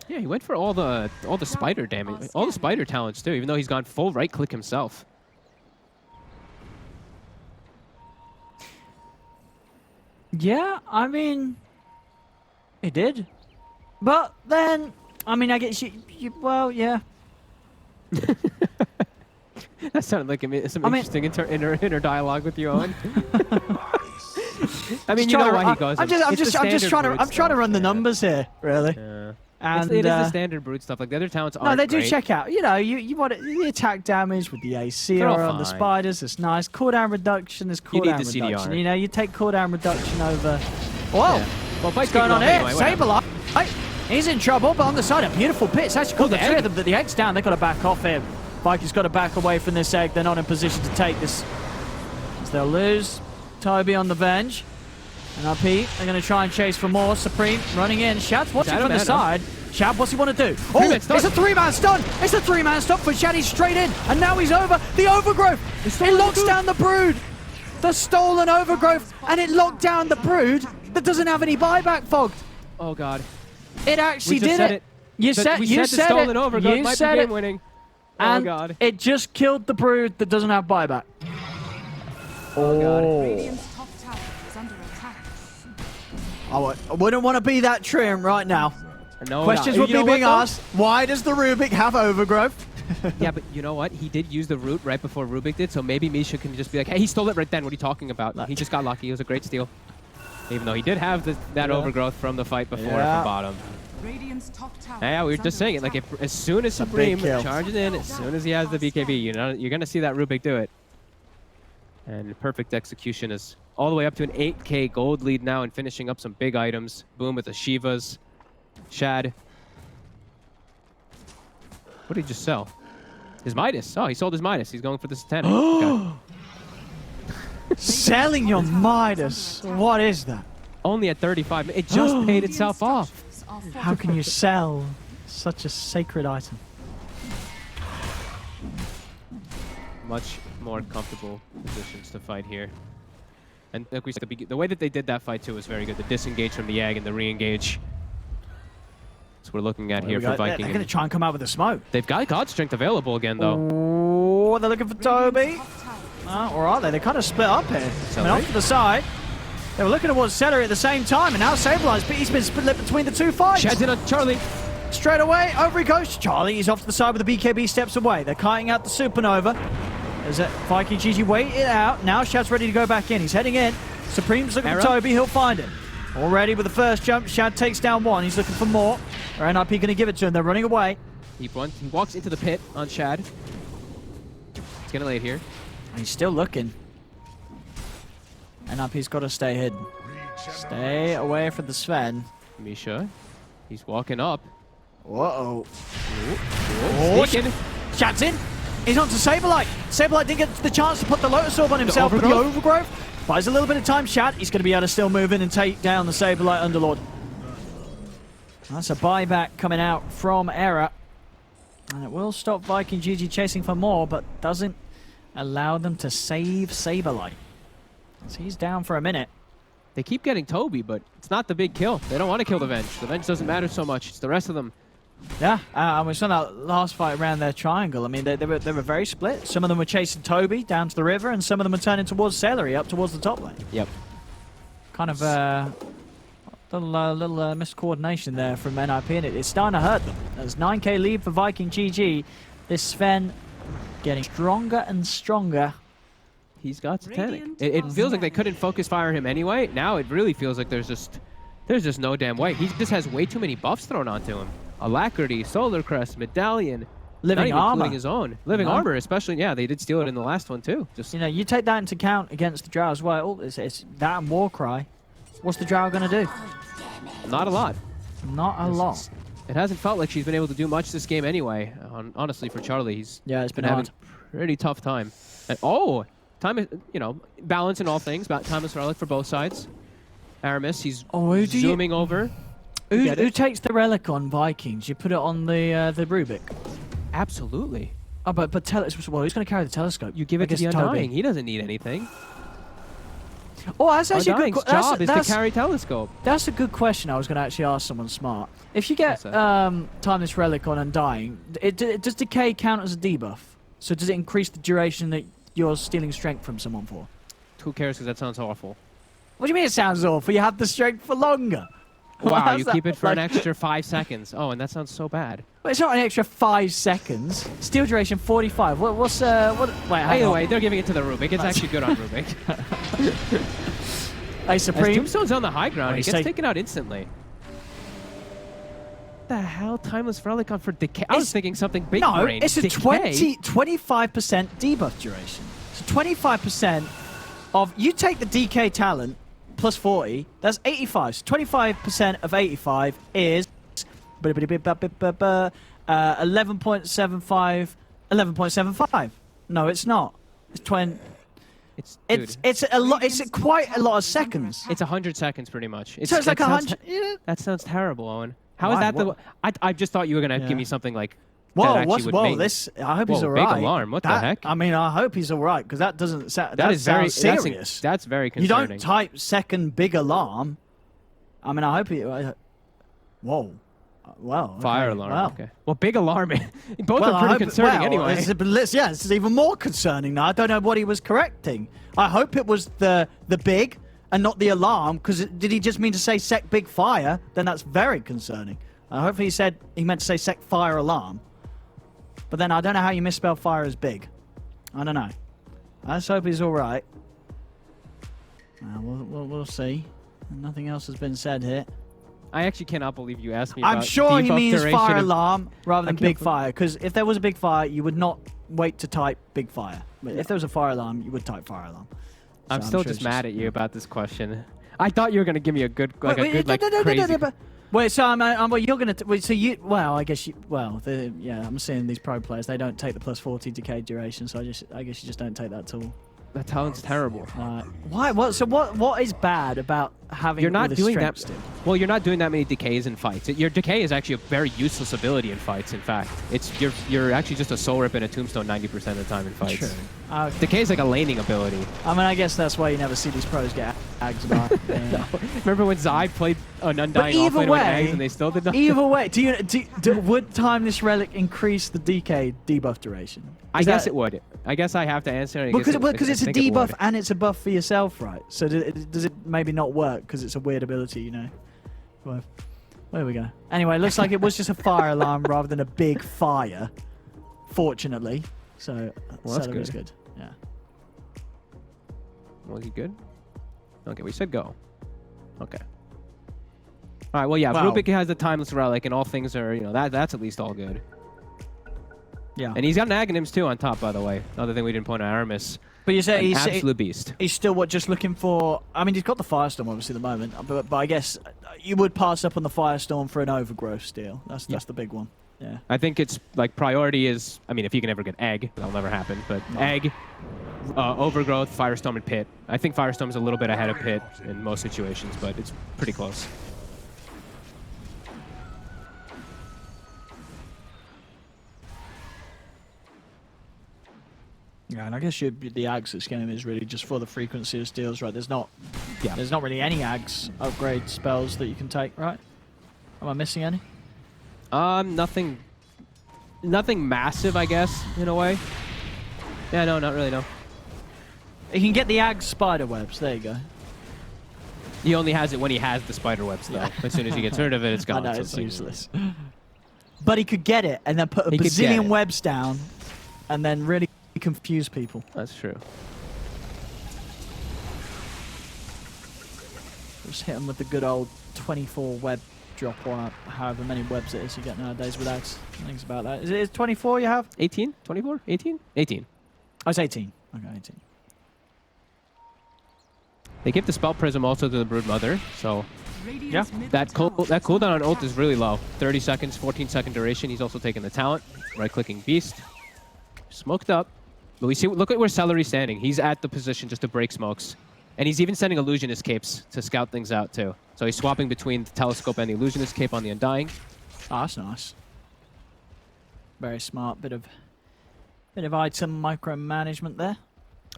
Yeah, he went for all the spider damage, all the spider talents too, even though he's gone full right click himself. Yeah, I mean, he did. But then, I mean, I guess well, yeah. That sounded like some interesting inner dialogue with you, Owen. I mean, you know why he goes. I'm just trying to run the numbers here, really. Yeah. And it is the standard Brood stuff. Like the other talents aren't No, they do great. check out. You know, you want it, the attack damage with the AC or on the spiders. It's nice. Cooldown reduction is cooldown reduction. You know, you take cooldown reduction over. Whoa! Yeah. Well, what's going on here? Anyway, Saberlight. He's in trouble, but on the side, a beautiful pit. It's actually called the three of them. The egg's down. They've got to back off him. Viking's got to back away from this egg. They're not in position to take this. As they'll lose Toby on the Venge. NRP, they're going to try and chase for more. Supreme running in. Shad's watching from the side. Shad, what's he want to do? Oh, it's a three-man stun. It's a three-man stun for Shad. He's straight in. And now he's over. The overgrowth. It locks down the Brood. The stolen overgrowth. And it locked down the Brood that doesn't have any buyback fogged. Oh, God. It actually did it. You said stolen it. Overgrowth You might said be it. game winning. And oh, God. It just killed the Brood that doesn't have buyback. Oh, God. Radiant's top tower is under attack. I wouldn't want to be that trim right now. No, Questions would be being asked. Why does the Rubik have overgrowth? Yeah, but you know what? He did use the root right before Rubik did, so maybe Misha can just be like, hey, he stole it right then. What are you talking about? He just got lucky. It was a great steal. Even though he did have that overgrowth from the fight before from bottom. Radiant's top tower Yeah, we were just saying it. Like, as soon as Supreme charges in, as soon as he has the BKB, you're going to see that Rubik do it. And perfect execution is all the way up to an 8k gold lead now and finishing up some big items. Boom with the Shivas. Shad. What did he just sell? His Midas. Oh, he sold his Midas. He's going for this 10. Okay. Selling your Midas. What is that? Only at 35. It just paid itself off. How can you sell Such a sacred item. Much more comfortable positions to fight here. And like we said, the way that they did that fight too was very good. The disengage from the egg and the re-engage. That's what we're looking at here for Viking. They're going to try and come out with a smoke. They've got God Strength available again, though. Oh, they're looking for Toby. Or are they? They kind of split up here. Coming off to the side. They were looking towards Celery at the same time, and now Sableye, he's been split between the two fights. Shad's in on Charlie. Straight away, over he goes. Charlie, he's off to the side with the BKB, steps away. They're kiting out the Supernova. As Viking GG wait it out. Now Shad's ready to go back in. He's heading in. Supreme's looking for Toby. He'll find him. Already with the first jump, Shad takes down one. He's looking for more. Or NIP going to give it to him. They're running away. He walks into the pit on Shad. It's going to lay here. He's still looking. NIP's got to stay hidden. Stay away from the Sven. Misha. He's walking up. Uh-oh. Oh, Shad's in. He's on to Sableye. Sableye didn't get the chance to put the Lotus Orb on himself, but the Overgrowth buys a little bit of time. Shad, he's going to be able to still move in and take down the Sableye Underlord. That's a buyback coming out from Era. And it will stop Viking GG chasing for more, but doesn't allow them to save Sableye. So he's down for a minute. They keep getting Toby, but it's not the big kill. They don't want to kill the Venge. The Venge doesn't matter so much. It's the rest of them. Yeah, we saw that last fight around their triangle. I mean, they were very split. Some of them were chasing Toby down to the river, and some of them were turning towards Celery up towards the top lane. Yep. Kind of little miscoordination there from NIP, and it's starting to hurt them. There's 9k lead for Viking GG. This Sven getting stronger and stronger. He's got Satanic. It feels like they couldn't focus fire him anyway. Now it really feels like there's just no damn way. He just has way too many buffs thrown onto him. Alacrity, Solar Crest, Medallion, Living armor, including his own living armor, especially. Yeah, they did steal it in the last one too. Just you take that into account against the Drow as well. It's that and Warcry. What's the Drow gonna do? Not a lot. Not a lot. It hasn't felt like she's been able to do much this game anyway. Honestly, for Charlie, it's been having a pretty tough time. And, time is balance in all things. Timeless Relic for both sides. Aramis, he's zooming over. Who takes the relic on Vikings? You put it on the Rubik. Absolutely. Oh, but who's going to carry the telescope? You give it to the Undying. He doesn't need anything. Oh, that's actually a good question. Job is to carry telescope. That's a good question. I was going to actually ask someone smart. If you get Timeless Relic on Undying, does Decay count as a debuff? So does it increase the duration that you're stealing strength from someone for? Who cares? Because that sounds awful. What do you mean it sounds awful? You have the strength for longer. Wow, you keep it for an extra 5 seconds. Oh, and that sounds so bad. Well, it's not an extra 5 seconds. Steal duration 45. What's Wait, either way, they're giving it to the Rubik. It's actually good on Rubik. Hey, Supreme. As Tombstone's on the high ground. He gets taken out instantly. What the hell? Timeless Relic on for Decay? I was thinking something big brain. No, it's a 25% debuff duration. So 25% of... You take the DK talent... plus 40, that's 85. So 25% of 85 is 11.75. 11.75. No, it's not. It's 20. It's a lot. It's quite a lot of seconds. It's 100 seconds, pretty much. So it's like 100. That sounds terrible, Owen. How is that I just thought you were gonna give me something like. Well, this. I hope he's alright. Big alarm. What the heck? I mean, I hope he's alright because that doesn't sound. That is very serious. That's very concerning. You don't type second big alarm. I mean, I hope he. Whoa. Well. Okay. Fire alarm. Wow. Okay. Well, big alarm. Both are pretty concerning anyway. This is even more concerning now. I don't know what he was correcting. I hope it was the big and not the alarm. Because did he just mean to say sec big fire? Then that's very concerning. I hope he meant to say sec fire alarm. But then I don't know how you misspell fire as big. I don't know. I just hope he's all right. We'll see. Nothing else has been said here. I actually cannot believe you asked me about I'm sure he means fire alarm rather than big fire. Because if there was a big fire, you would not wait to type big fire. But if there was a fire alarm, you would type fire alarm. So I'm still just mad at you about this question. I thought you were going to give me a good, crazy... Wait, so you're gonna. I guess you. Well, I'm seeing these pro players. They don't take the plus 40 decay duration, so I guess you just don't take that tool. That talent's terrible. Why? What? So what is bad about having? You're not doing that. Stick? Well, you're not doing that many decays in fights. Your decay is actually a very useless ability in fights. In fact, you're actually just a soul rip and a tombstone 90% of the time in fights. True. Okay. Decay is like a laning ability. I mean, I guess that's why you never see these pros get ags about. Yeah. No. Remember when Zai played an Undying offlane with eggs and they still did nothing? Either way, would Timeless Relic increase the DK debuff duration? I guess it would. I guess I have to answer. Because it's a debuff and it's a buff for yourself, right? So does it maybe not work because it's a weird ability, you know? Well, there we go. Anyway, it looks like it was just a fire alarm rather than a big fire, fortunately. So that's good. Yeah. Was he good? Okay, we said go. Okay. All right. Well, yeah. Wow. Rubik has the Timeless Relic, and all things are, you know, that's at least all good. Yeah. And he's got an Aghanims too on top, by the way. Another thing we didn't point out, Aramis. But you say he's absolute beast. He's still just looking for. I mean, he's got the Firestorm obviously at the moment, but I guess you would pass up on the Firestorm for an Overgrowth steal. That's the big one. Yeah. I think it's like priority is. I mean, if you can ever get Egg, that'll never happen. But no. Egg, Overgrowth, Firestorm, and Pit. I think Firestorm is a little bit ahead of Pit in most situations, but it's pretty close. Yeah, and I guess the Ags that's game is really just for the frequency of steals, right? There's not really any Ags upgrade spells that you can take, right? Am I missing any? Nothing massive, I guess, in a way. Yeah, no, not really, no. You can get the Ags spider webs. There you go. He only has it when he has the spider webs, though. Yeah. As soon as he gets rid of it, it's gone. I know, it's useless. But he could get it and then put a bazillion webs down and then really confuse people. That's true. Just hit him with the good old 24 web drop or however many webs it is you get nowadays with Ags. Things about that. Is it 24 you have? 18? 24? 18? 18. Oh, it's 18. Okay, 18. They give the Spell Prism also to the Broodmother, so yeah. That cooldown on ult is really low. 30 seconds, 14-second duration. He's also taking the talent. Right-clicking Beast. Smoked up. But look at where Celery's standing. He's at the position just to break smokes. And he's even sending Illusionist Capes to scout things out, too. So he's swapping between the Telescope and the Illusionist Cape on the Undying. Oh, that's nice. Very smart. Bit of item micromanagement there.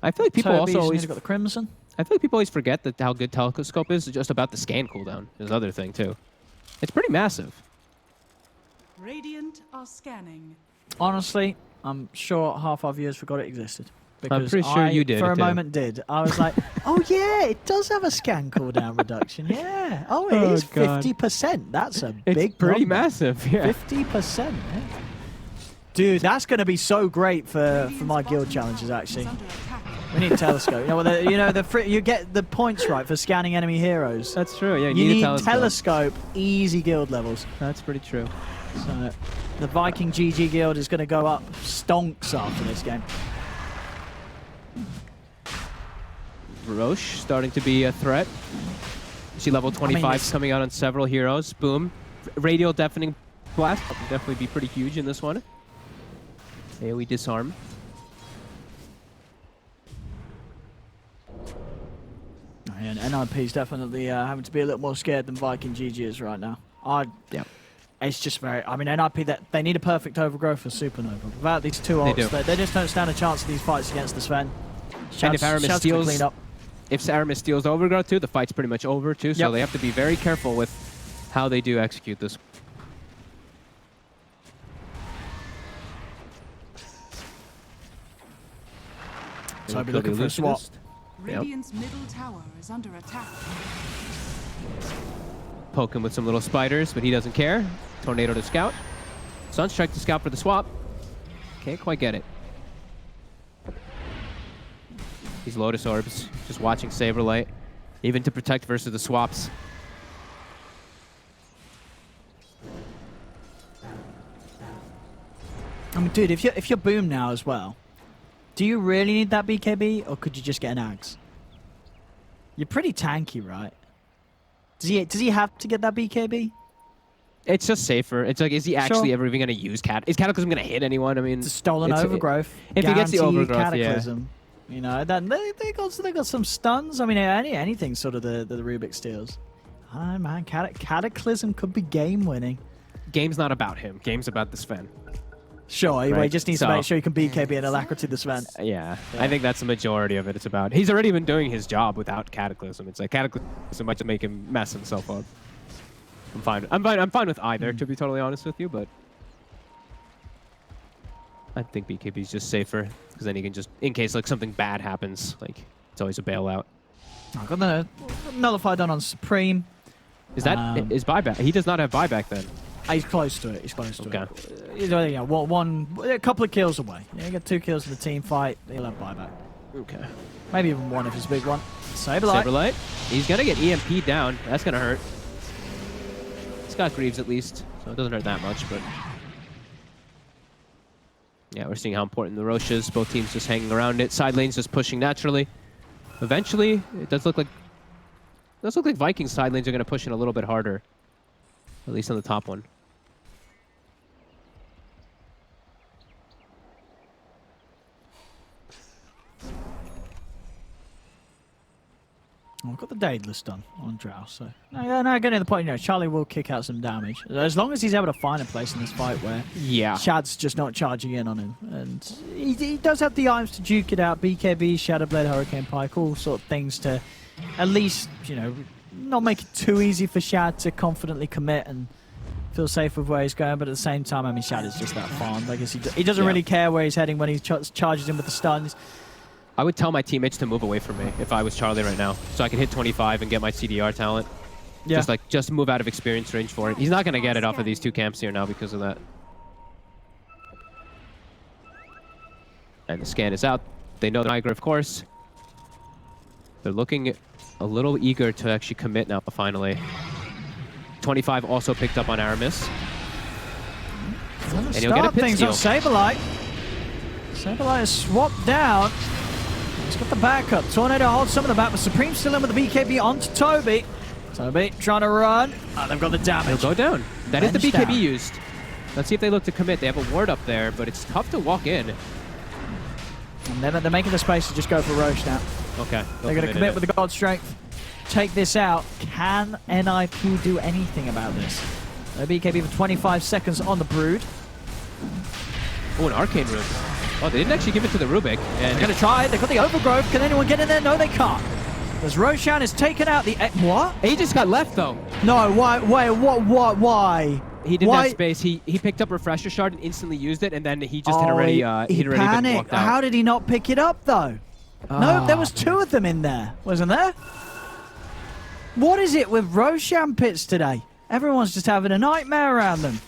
I feel like people also always got the Crimson. I feel like people always forget that how good Telescope is just about the scan cooldown. Is another thing, too. It's pretty massive. Radiant are scanning. Honestly, I'm sure half our viewers forgot it existed. Because I'm pretty sure you did. For a moment did. I was like, oh yeah, it does have a scan cooldown reduction. Yeah. Oh, it is 50%. That's a big It's pretty number. massive. Yeah. 50%. Yeah. Dude, that's going to be so great for my guild challenges, actually. We need a telescope. You get the points right for scanning enemy heroes. That's true. Yeah, you need telescope, easy guild levels. That's pretty true. So the Viking GG guild is going to go up stonks after this game. Roche starting to be a threat. You see level 25 coming out on several heroes. Boom. Radial Deafening Blast will definitely be pretty huge in this one. AoE Disarm. And NIP's definitely having to be a little more scared than Viking GG is right now. Yeah. It's just very... I mean, NIP, they need a perfect overgrowth for Supernova. Without these two ults, they just don't stand a chance in these fights against the Sven. And if Aramis steals overgrowth too, the fight's pretty much over too, so they have to be very careful with how they do execute this. So I'll be looking for a swap. Radiant's middle tower is under attack. Poke him with some little spiders, but he doesn't care. Tornado to scout. Sunstrike to scout for the swap. Can't quite get it. These Lotus Orbs, just watching Saberlight, even to protect versus the swaps. I mean, dude, if you're boom now as well, do you really need that BKB, or could you just get an Axe? You're pretty tanky, right? Does he have to get that BKB? It's just safer. It's like, is he actually ever even going to use Cat? Is Cataclysm going to hit anyone? I mean, it's a stolen overgrowth. If he gets the overgrowth, Cataclysm. You know, then they got some stuns. I mean, anything sort of the Rubik steals. Oh man, Cataclysm could be game winning. Game's not about him. Game's about the Sven. Sure, Right. he just needs to make sure he can BKB and Alacrity the Sven. Yeah, I think that's the majority of it. It's about he's already been doing his job without Cataclysm. It's like Cataclysm might make him mess himself up. I'm fine. I'm fine with either, to be totally honest with you, but I think BKB's just safer because then he can just, in case like something bad happens, like it's always a bailout. I've got the nullify done on Supreme. Is that is buyback? He does not have buyback then. He's close to it. He's close to Okay. it. You know, a couple of kills away. Yeah, you get 2 kills in the team fight. He'll have buyback. Okay. Maybe even 1 if it's a big one. Saberlight. Saberlight. He's gonna get EMP'd down. That's gonna hurt. He's got Greaves at least, so it doesn't hurt that much. But yeah, we're seeing how important the Roche is. Both teams just hanging around it. Side lane's just pushing naturally. Eventually, it does look like Vikings side lanes are gonna push in a little bit harder. At least on the top one. I've got the Daedalus done on Drow, so no, getting to the point, you know, Charlie will kick out some damage. As long as he's able to find a place in this fight where Shad's just not charging in on him. And he does have the items to duke it out, BKB, Shadowblade, Hurricane Pike, all sort of things to at least, you know, not make it too easy for Shad to confidently commit and feel safe with where he's going, but at the same time, I mean, Shad is just that farmed. I guess he doesn't really care where he's heading when he charges in with the stuns. I would tell my teammates to move away from me if I was Charlie right now, so I can hit 25 and get my CDR talent. Yeah. Just move out of experience range for it. He's not going to get it off of these 2 camps here now because of that. And the scan is out. They know the Niagara, of course. They're looking a little eager to actually commit now, finally. 25 also picked up on Aramis. And he'll get a pit steal. Saberlight. Saberlight is swapped down. He's got the backup. Tornado holds some of the back, but Supreme still in with the BKB onto Toby. Toby trying to run. Oh, they've got the damage. He'll go down. That is the BKB used. Let's see if they look to commit. They have a ward up there, but it's tough to walk in. And they're making the space to just go for Roche now. Okay. They're going to commit with the God Strength. Take this out. Can NIP do anything about this? No BKB for 25 seconds on the Brood. Oh, an Arcane Rune. Oh, they didn't actually give it to the Rubik. And they're going to try it. They've got the Overgrowth. Can anyone get in there? No, they can't. As Roshan is taken out the... What? He just got left, though. No, why? Why? He didn't have space. He picked up Refresher Shard and instantly used it, and then he just had already been walked out. How did he not pick it up, though? No, there was 2 of them in there, wasn't there? What is it with Roshan pits today? Everyone's just having a nightmare around them.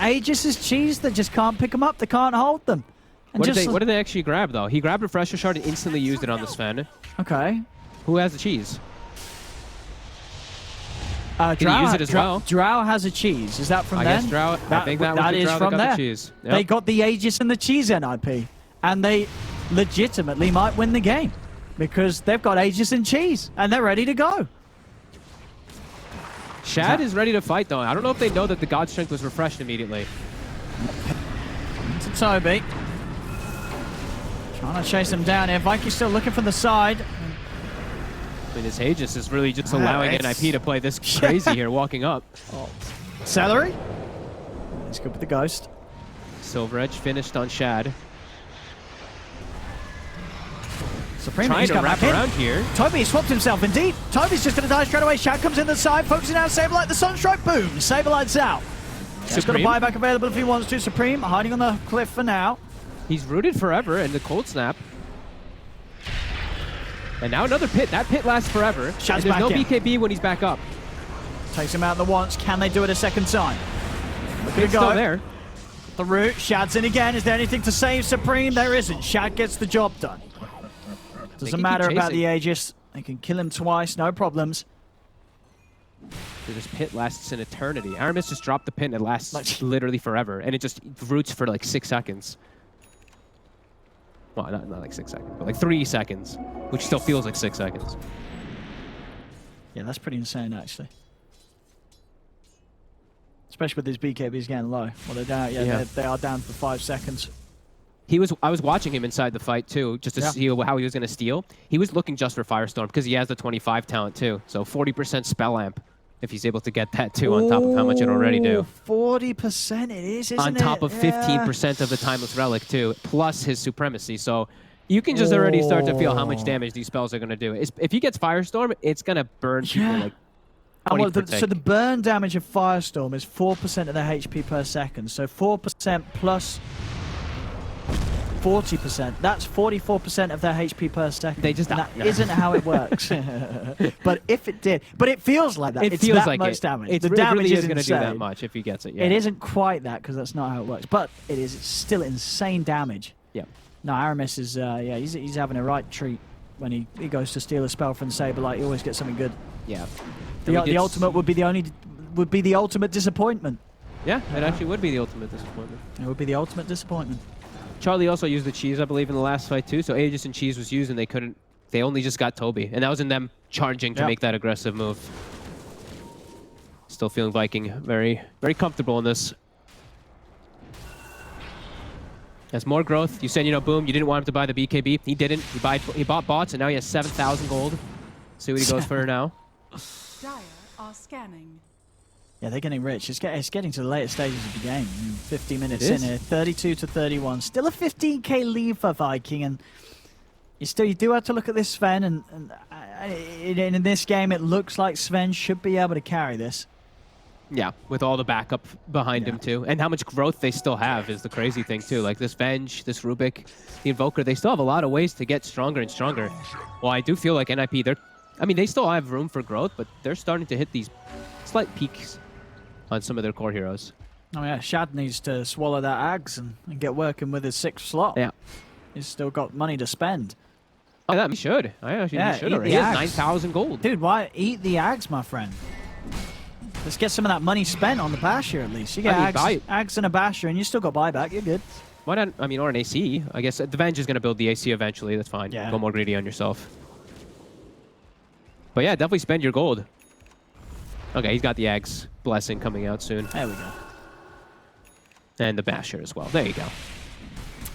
Aegis is cheese that just can't pick them up. They can't hold them. What did they actually grab, though? He grabbed Refresher Shard and instantly used it on the Sven. Okay. Who has the cheese? Drow use it as well. Drow has a cheese. Is that from them? I guess Drow. I think that is from there. The cheese. Yep. They got the Aegis and the cheese NIP, and they legitimately might win the game because they've got Aegis and cheese, and they're ready to go. Shad is ready to fight, though. I don't know if they know that the God Strength was refreshed immediately. To Toby. Trying to chase him down here. Viking's still looking from the side. I mean, his Aegis is really just allowing NIP to play this crazy here, walking up. Celery. He's good with the Ghost. Silver Edge finished on Shad. Supreme trying to wrap around here. Toby swapped himself, indeed. Toby's just going to die straight away. Shad comes in the side, focusing on Saberlight. The Sunstrike, boom. Saberlight's out. He's got a buyback available if he wants to. Supreme hiding on the cliff for now. He's rooted forever in the cold snap. And now another pit. That pit lasts forever. Shad's there's back no in. BKB when he's back up. Takes him out the once. Can they do it a second time? It's still there. The root. Shad's in again. Is there anything to save Supreme? There isn't. Shad gets the job done. Doesn't matter about the Aegis. They can kill him twice. No problems. This pit lasts an eternity. Aramis just dropped the pit and it lasts literally forever. And it just roots for like 6 seconds. Well, not like 6 seconds, but like 3 seconds, which still feels like 6 seconds. Yeah, that's pretty insane, actually. Especially with these BKBs getting low. Well, they're down. Yeah, they are down for 5 seconds. I was watching him inside the fight too, just to see how he was going to steal. He was looking just for Firestorm because he has the 25 talent too. So 40% spell amp, if he's able to get that too, on top of how much it already do. 40% it is, isn't it? On top of 15% of the Timeless Relic too, plus his Supremacy. So you can just already start to feel how much damage these spells are going to do. If he gets Firestorm, it's going to burn people like... So the burn damage of Firestorm is 4% of their HP per second. So 4% plus 40%. That's 44% of their HP per second. They just that isn't how it works. But if it did, but it feels like that. It it's feels that like much damage. The damage really is going to do that much if he gets it. Yeah. It isn't quite that because that's not how it works. But it is still insane damage. Yeah. No, Aramis is he's having a right treat when he goes to steal a spell from Saberlight. He always gets something good. Yeah. The ultimate would be the ultimate disappointment. Yeah, it actually would be the ultimate disappointment. It would be the ultimate disappointment. Charlie also used the cheese, I believe, in the last fight too. So Aegis and cheese was used, and they only just got Toby, and that was in them charging to make that aggressive move. Still feeling Viking very, very comfortable in this. Has more growth. You said, boom, you didn't want him to buy the BKB. He didn't. He bought bots, and now he has 7,000 gold. See what he goes for now. Dire are scanning. Yeah, they're getting rich. It's getting to the later stages of the game. 50 minutes in here, 32 to 31. Still a 15k lead for Viking, and you do have to look at this Sven. And in this game, it looks like Sven should be able to carry this. Yeah, with all the backup behind him too, and how much growth they still have is the crazy thing too. Like this Venge, this Rubik, the Invoker, they still have a lot of ways to get stronger and stronger. Well, I do feel like NIP, they still have room for growth, but they're starting to hit these slight peaks on some of their core heroes. Oh yeah, Shad needs to swallow that Ags and get working with his 6th slot. Yeah. He's still got money to spend. Oh, yeah, he should. He should already. He has 9,000 gold. Dude, why eat the Ags, my friend? Let's get some of that money spent on the Basher at least. You get Ags and a Basher and you still got buyback. You're good. Why not? Or an AC. I guess the Venge is going to build the AC eventually. That's fine. Yeah. Go more greedy on yourself. But yeah, definitely spend your gold. Okay, he's got the Ags Blessing coming out soon. There we go. And the Basher as well. There you go.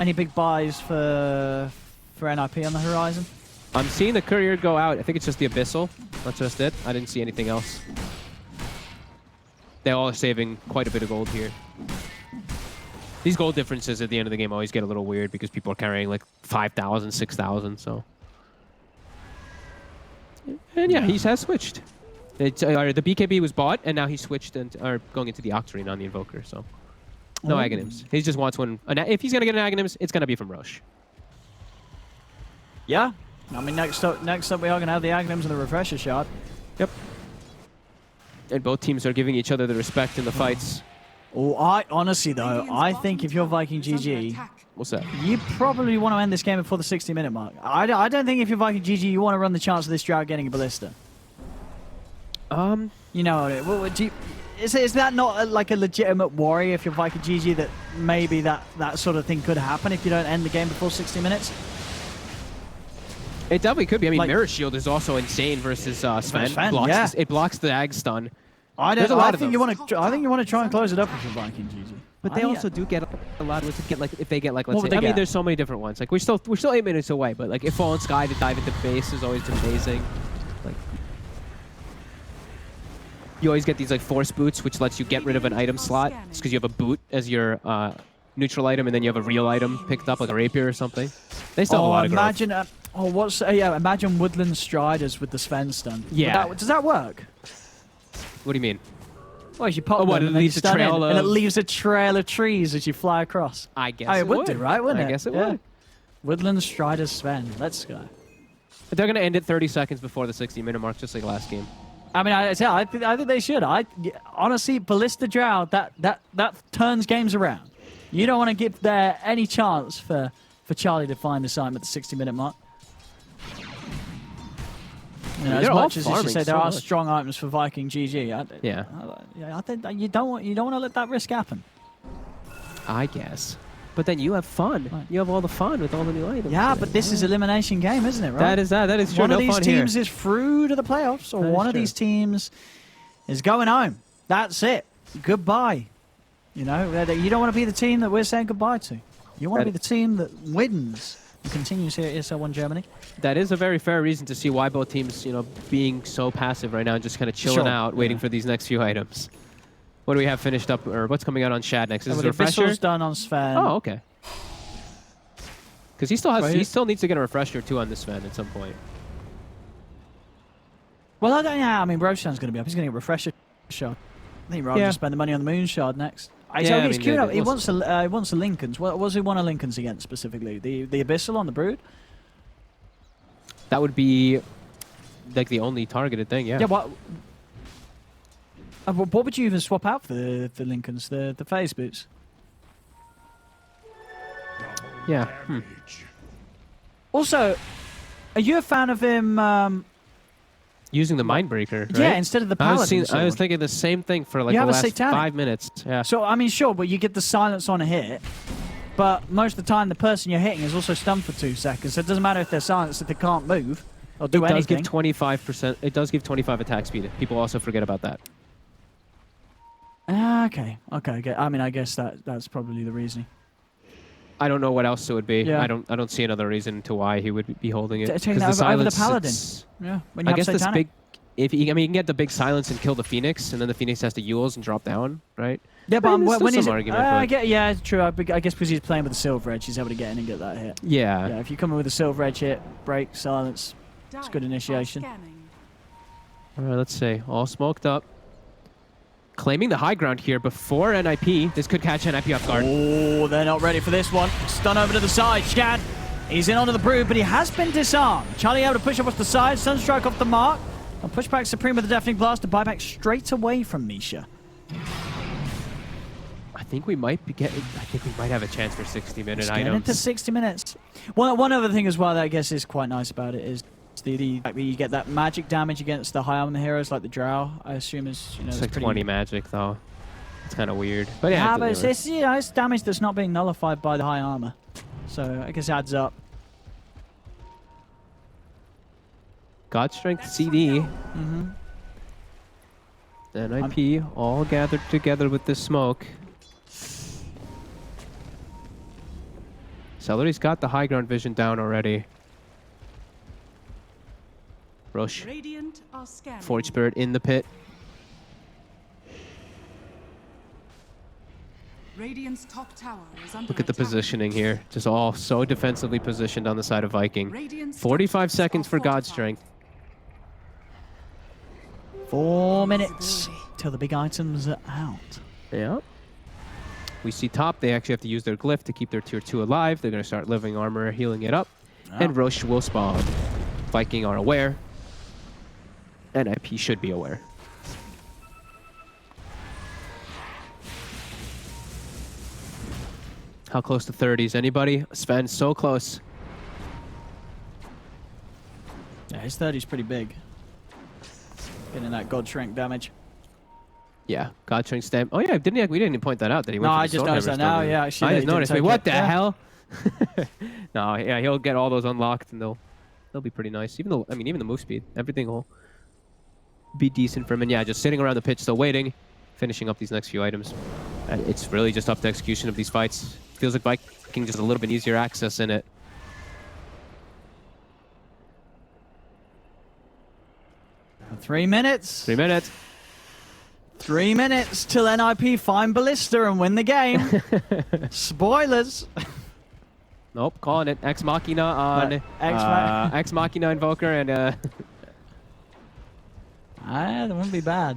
Any big buys for NIP on the horizon? I'm seeing the Courier go out. I think it's just the Abyssal. That's just it. I didn't see anything else. They all are saving quite a bit of gold here. These gold differences at the end of the game always get a little weird because people are carrying like 5,000, 6,000, so. And yeah, he has switched. The BKB was bought, and now he switched and are going into the Octarine on the Invoker, so. No Aghanims. He just wants one. If he's going to get an Aghanims, it's going to be from Roche. Yeah. Next up we are going to have the Aghanims and the Refresher Shard. Yep. And both teams are giving each other the respect in the fights. Oh, honestly though, I think if you're Viking GG, what's that? You probably want to end this game before the 60-minute mark. I don't think if you're Viking GG, you want to run the chance of this drought getting a ballista. Is that not like a legitimate worry if you're Viking GG that maybe that sort of thing could happen if you don't end the game before 60 minutes? It definitely could be. Mirror Shield is also insane versus Sven. It blocks the Ag stun. I think you want to try and close it up if you're Viking GG. But they also do get a lot of if they get let's say there's so many different ones. Like we're still 8 minutes away, but like if Fallen Sky to dive into base is always amazing. Like you always get these like force boots, which lets you get rid of an item slot. It's because you have a boot as your neutral item, and then you have a real item picked up, like a rapier or something. They still have a lot of growth. Imagine Woodland Striders with the Sven stun. Yeah. Does that work? What do you mean? Well, you pop them and then you stun in, and it leaves a trail of trees as you fly across. I guess it would do, right? Wouldn't it? I guess it would. Woodland Striders Sven. Let's go. But they're going to end it 30 seconds before the 60-minute mark, just like last game. I think they should. Honestly, Ballista Drow, that turns games around. You don't want to give there any chance for Charlie to find the time at the 60-minute mark. As much as you say, there are strong items for Viking GG. I think you don't want to let that risk happen. I guess. But then you have fun. Right. You have all the fun with all the new items. Yeah, but this is elimination game, isn't it? Right? That is true. One of these teams is through to the playoffs, or one of these teams is going home. That's it. Goodbye. You don't want to be the team that we're saying goodbye to. You want to be the team that wins and continues here at ESL One Germany. That is a very fair reason to see why both teams, being so passive right now and just kind of chilling out, waiting for these next few items. What do we have finished up, or what's coming out on Shad next? Is it a refresher? Viscel's done on Sven. Oh, okay. Because he still needs to get a refresher too on this Sven at some point. Well, I mean, Roshan's going to be up. He's going to get a refresher shot. I think rather just spend the money on the Moon Shard next. He's queued up. He wants the Lincolns. What was he want a Lincolns against specifically? The Abyssal on the Brood? That would be like the only targeted thing, yeah. Yeah, what would you even swap out for the Lincolns? The phase boots? Yeah. Also, are you a fan of him using the Mindbreaker, right? Yeah, instead of the Paladin I was thinking the same thing for like the last 5 minutes. Yeah. So, I mean, sure, but you get the silence on a hit, but most of the time the person you're hitting is also stunned for 2 seconds, so it doesn't matter if they're silenced, if they can't move or do anything. It does give 25%. It does give 25 attack speed. People also forget about that. Okay. I mean, I guess that's probably the reasoning. I don't know what else it would be. Yeah. I don't see another reason to why he would be holding it. Taking that over the Paladin. Yeah. When you I guess this big. You can get the big silence and kill the Phoenix, and then the Phoenix has to Euls and drop down, right? Yeah, but when he's argument. it's true. I guess because he's playing with the Silver Edge, he's able to get in and get that hit. Yeah. Yeah. If you come in with a Silver Edge hit, break, silence, it's good initiation. All right, let's see. All smoked up. Claiming the high ground here before NIP. This could catch NIP off guard. Oh, they're not ready for this one. Stun over to the side. Shad, he's in onto the Brood, but he has been disarmed. Charlie able to push up off the side. Sunstrike off the mark. And push back Supreme with the Deafening Blast to buy back straight away from Misha. I think we might have a chance for 60-minute items. Into 60 minutes. One other thing as well that I guess is quite nice about it is you get that magic damage against the high armor heroes like the Drow. I assume is it's like 20 magic though. It's kind of weird, but yeah. But it's damage that's not being nullified by the high armor, so I guess it adds up. God Strength CD. NIP all gathered together with this smoke. Celery's got the high ground vision down already. Roche. Forge Spirit in the pit. Radiant's top tower is under Look at the positioning here. Just all so defensively positioned on the side of Viking. 45 seconds for God Strength. 4 minutes till the big items are out. Yeah. We see top. They actually have to use their glyph to keep their tier 2 alive. They're going to start living armor, healing it up. And Roche will spawn. Viking are aware. NIP should be aware. How close to 30s? Anybody? Sven, so close. Yeah, his 30's pretty big. Getting that God Shrink damage. Yeah, God Shrink stamp. Oh yeah, we didn't even point that out that he went. No, I just noticed that now. Yeah, actually, I just noticed. Wait, what the hell? No, yeah, he'll get all those unlocked and they'll be pretty nice. Even the move speed, everything will be decent for him. And yeah, just sitting around the pitch, still waiting, finishing up these next few items. It's really just up to execution of these fights. Feels like Viking just a little bit easier access in it. Three minutes. 3 minutes. 3 minutes till NIP find Ballista and win the game. Spoilers. Nope, calling it. Ex Machina on Ex Machina Invoker and that wouldn't be bad.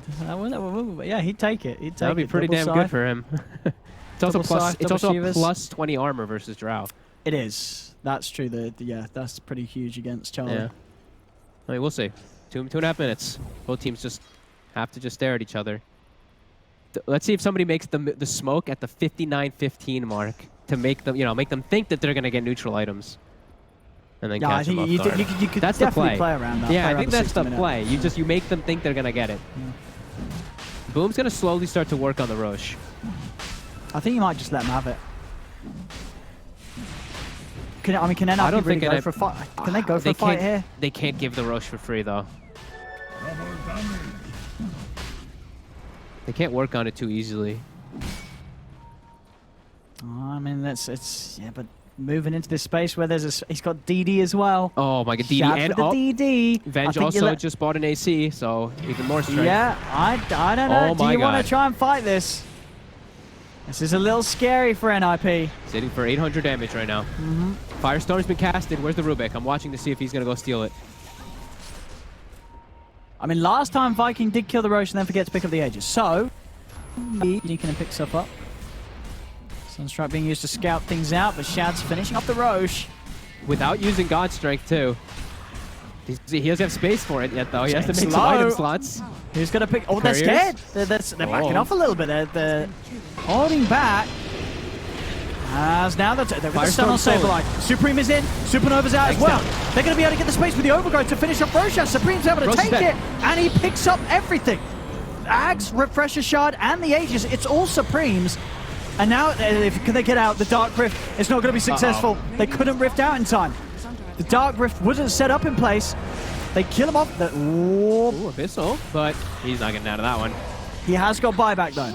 Yeah, he'd take it. That would be pretty damn good for him. It's also a plus 20 armor versus Drow. It is. That's true. Yeah, that's pretty huge against Charlie. Yeah. I mean, we'll see. 2.5 minutes. Both teams just have to just stare at each other. Let's see if somebody makes the smoke at the 59-15 mark to make them think that they're gonna get neutral items, and then catch them off guard. You could that's definitely the play. Play around that. Yeah, I think that's the play. You make them think they're gonna get it. Yeah. Boom's gonna slowly start to work on the Roche. I think you might just let him have it. Can NIP really go for a fight? Can they go for a fight here? They can't give the Roche for free though. They can't work on it too easily. I mean, yeah, but moving into this space where he's got DD as well. Oh my god, DD Shad and with the DD. Venge also just bought an AC, so even more strength. Yeah, I don't know. Oh Do you want to try and fight this? This is a little scary for NIP. Sitting for 800 damage right now. Firestorm's been casted. Where's the Rubik? I'm watching to see if he's going to go steal it. I mean, last time Viking did kill the Roche and then forget to pick up the Aegis. So, he can pick stuff up. Sunstrike being used to scout things out, but Shad's finishing off the Roche. Without using God Strength, too. He doesn't have space for it yet, though. He has to make some item slots. Who's going to pick... Oh, they're scared. They're backing off a little bit. They're holding back. As now they're with the stun on Saberlight. Supreme is in. Supernova's out as well. They're going to be able to get the space with the Overgrowth to finish off Roshan. Supreme's able to take it, and he picks up everything. Ags, Refresher Shard, and the Aegis. It's all Supremes. And now, can they get out? The Dark Rift is not going to be successful. They couldn't rift out in time. The Dark Rift wasn't set up in place. They kill him off. Ooh, Abyssal, but he's not getting out of that one. He has got buyback, though.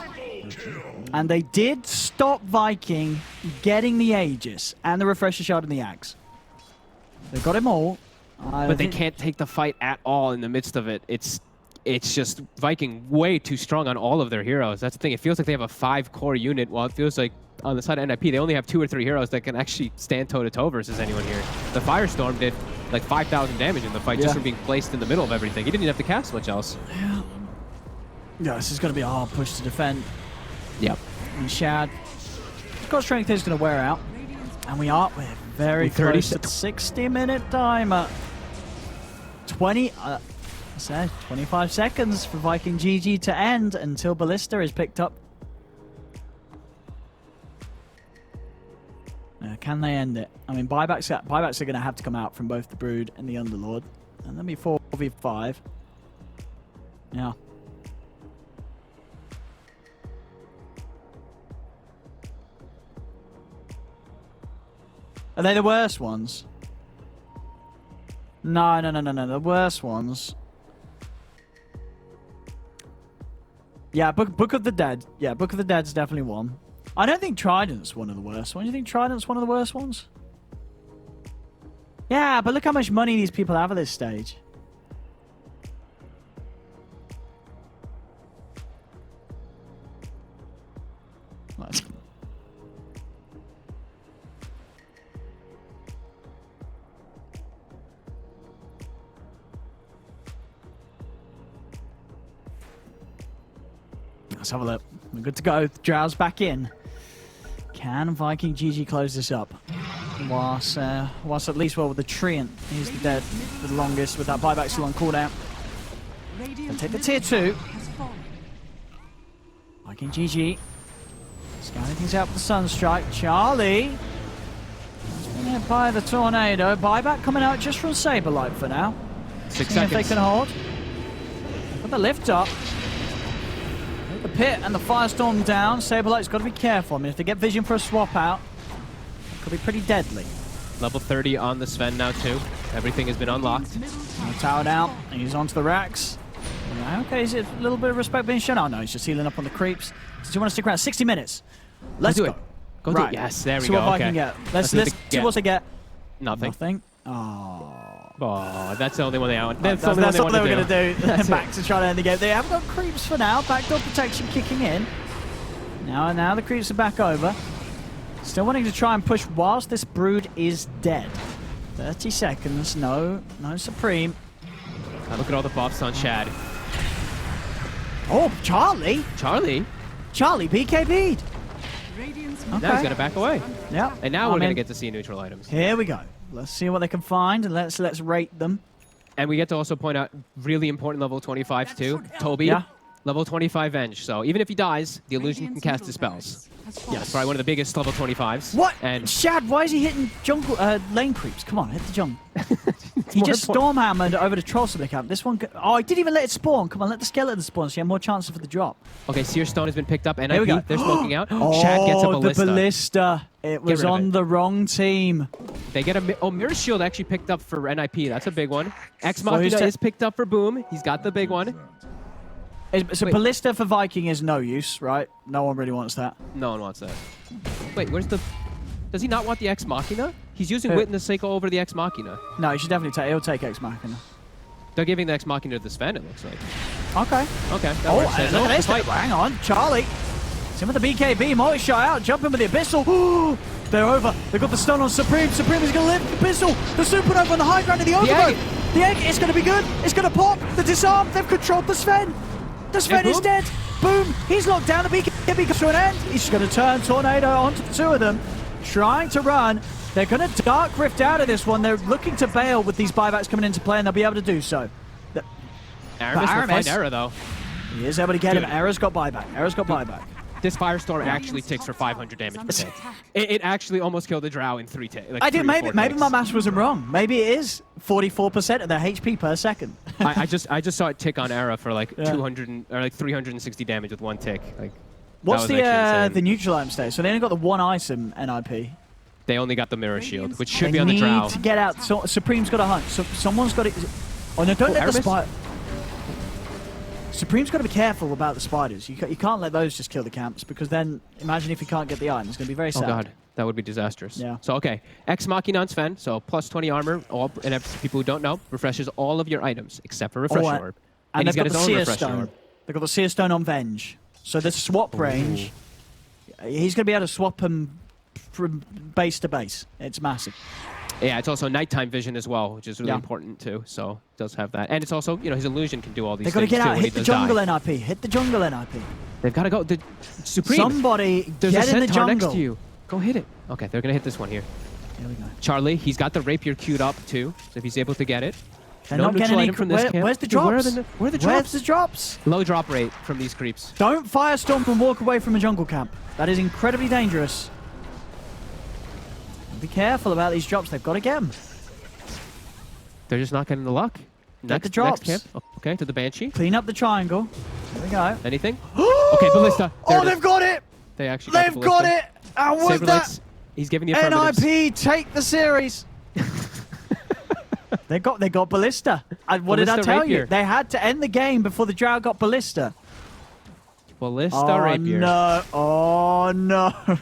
And they did stop Viking getting the Aegis and the Refresher Shard and the Axe. They got him all. But they can't take the fight at all in the midst of it. It's just Viking way too strong on all of their heroes. That's the thing. It feels like they have a 5-core unit, while it feels like on the side of NIP, they only have 2 or 3 heroes that can actually stand toe-to-toe versus anyone here. The Firestorm did like 5,000 damage in the fight just from being placed in the middle of everything. He didn't even have to cast much else. Yeah, this is going to be a hard push to defend. Yep. And Shad, God Strength is going to wear out. And we're very close to 60-minute timer. 25 seconds for Viking GG to end until Ballista is picked up. Can they end it? I mean, buybacks are going to have to come out from both the Brood and the Underlord. And then be 4v5. Yeah. Are they the worst ones? No. The worst ones. Yeah, Book of the Dead. Yeah, Book of the Dead's definitely one. I don't think Trident's one of the worst ones. You think Trident's one of the worst ones? Yeah, but look how much money these people have at this stage. Let's have a look. We're good to go. Drow's back in. Can Viking GG close this up? Whilst at least, well, with the Treant, he's the dead for the longest with that buyback still on cooldown. They'll take the tier 2. Viking GG. Scouting things out with the Sunstrike. Charlie. He's been hit by the Tornado. Buyback coming out just from Saberlight for now. 6 seeing seconds. if they can hold. Put the lift up. The pit and the Firestorm down. Saberlight's got to be careful. I mean, if they get vision for a swap out, it could be pretty deadly. Level 30 on the Sven now, too. Everything has been unlocked. Towered out. And he's onto the racks. Okay, is it a little bit of respect being shown? Oh, no, he's just healing up on the creeps. Does he want to stick around? 60 minutes. Let's go. Go do it. Yes, there we see go. What Viking get. Let's see what they get. Nothing. Oh. Oh, that's the only one they want. That's all they were going to do. Back to try to end the game. They haven't got creeps for now. Backdoor protection kicking in. Now the creeps are back over. Still wanting to try and push whilst this Brood is dead. 30 seconds. No Supreme. Now look at all the buffs on Shad. Oh, Charlie BKB'd. Now he's going to back away. Yeah. And now we're going to get to see neutral items. Here we go. Let's see what they can find, and let's rate them. And we get to also point out really important level 25s too. Toby, level 25 Venge. So even if he dies, the illusion can cast his spells. Yes, probably one of the biggest level 25s. What? And Shad, why is he hitting jungle lane creeps? Come on, hit the jungle. He just storm-hammered over to Troll Camp. This one... Oh, he didn't even let it spawn. Come on, let the skeleton spawn so you have more chances for the drop. Okay, Seer Stone has been picked up. NIP, Here we go. they're smoking out. Shad gets a Ballista. The Ballista. It was on the wrong team. They get a... Oh, Mirror Shield actually picked up for NIP. That's a big one. Ex Machina is picked up for Boom. He's got the big one. So Ballista for Viking is no use, right? No one really wants that. No one wants that. Wait, where's the... Does he not want the Ex Machina? He's using Who? Witness Seiko over the Ex Machina. No, he should definitely take. He'll take Ex Machina. They're giving the Ex Machina to the Sven, it looks like. Okay. Okay. That Oh, works. and look at this. Hang on, Charlie. Some of the BKB, multi-shot out, jumping with the Abyssal. They're over. They've got the stun on Supreme. Supreme is going to live. Abyssal, the Supernova on the high ground of the Overgrowth. The egg is going to be good. It's going to pop. The disarm. They've controlled the Sven. The Sven is dead. Boom. He's locked down. The BKB comes to an end. He's going to turn Tornado onto the two of them. Trying to run. They're going to Dark Rift out of this one. They're looking to bail with these buybacks coming into play, and they'll be able to do so. Aramis will find Era, though. He is able to get him. Era's got buyback. Era's got buyback. This Firestorm actually ticks for 500 damage per tick. It actually almost killed the Drow in 3 ticks. Like I did. Maybe my maths wasn't wrong. Maybe it is 44% of their HP per second. I just saw it tick on Era for like 360 damage with 1 tick. Like, what's the neutral item state? So they only got the 1 item NIP. They only got the Mirror Shield, which should be on the Drow. They need to get out. So, Supreme's got a hunt. So, someone's got it. Oh no! Don't let the spider. Supreme's got to be careful about the spiders. You can't let those just kill the camps, because then imagine if you can't get the item. It's going to be very sad. Oh god, that would be disastrous. Yeah. So okay, Ex Machina on Sven, so plus 20 armor. And for people who don't know, refreshes all of your items except for Refresh Orb. And he's they've got got his the own Seer Refresh Stone. Orb. They've got the Seer Stone on Venge. So the swap range, he's going to be able to swap them from base to base. It's massive. Yeah, it's also nighttime vision as well, which is really important too. So it does have that, and it's also, you know, his illusion can do all these things. They've got to get out, too, hit the jungle NIP, hit the jungle NIP. They've got to go. The Supreme. Somebody There's get a in the centaur jungle. next to you. Go hit it. Okay, they're gonna hit this one here. Here we go. Charlie, he's got the rapier queued up too, so if he's able to get it. They're not getting any. From this camp. Where's the Dude, drops? where are the drops? Where's the drops? Low drop rate from these creeps. Don't firestorm and walk away from a jungle camp. That is incredibly dangerous. Be careful about these drops. They've got to get them. They're just not getting the luck. Get the drops. Next camp. Okay, to the Banshee. Clean up the triangle. There we go. Anything? Okay, Ballista. Oh, they've got it. They actually got They've got it. And with that, he's giving you affirmatives. NIP take the series. They got Ballista. And what did I tell you? They had to end the game before the Drow got Ballista. Ballista Rapier. No. Oh, no.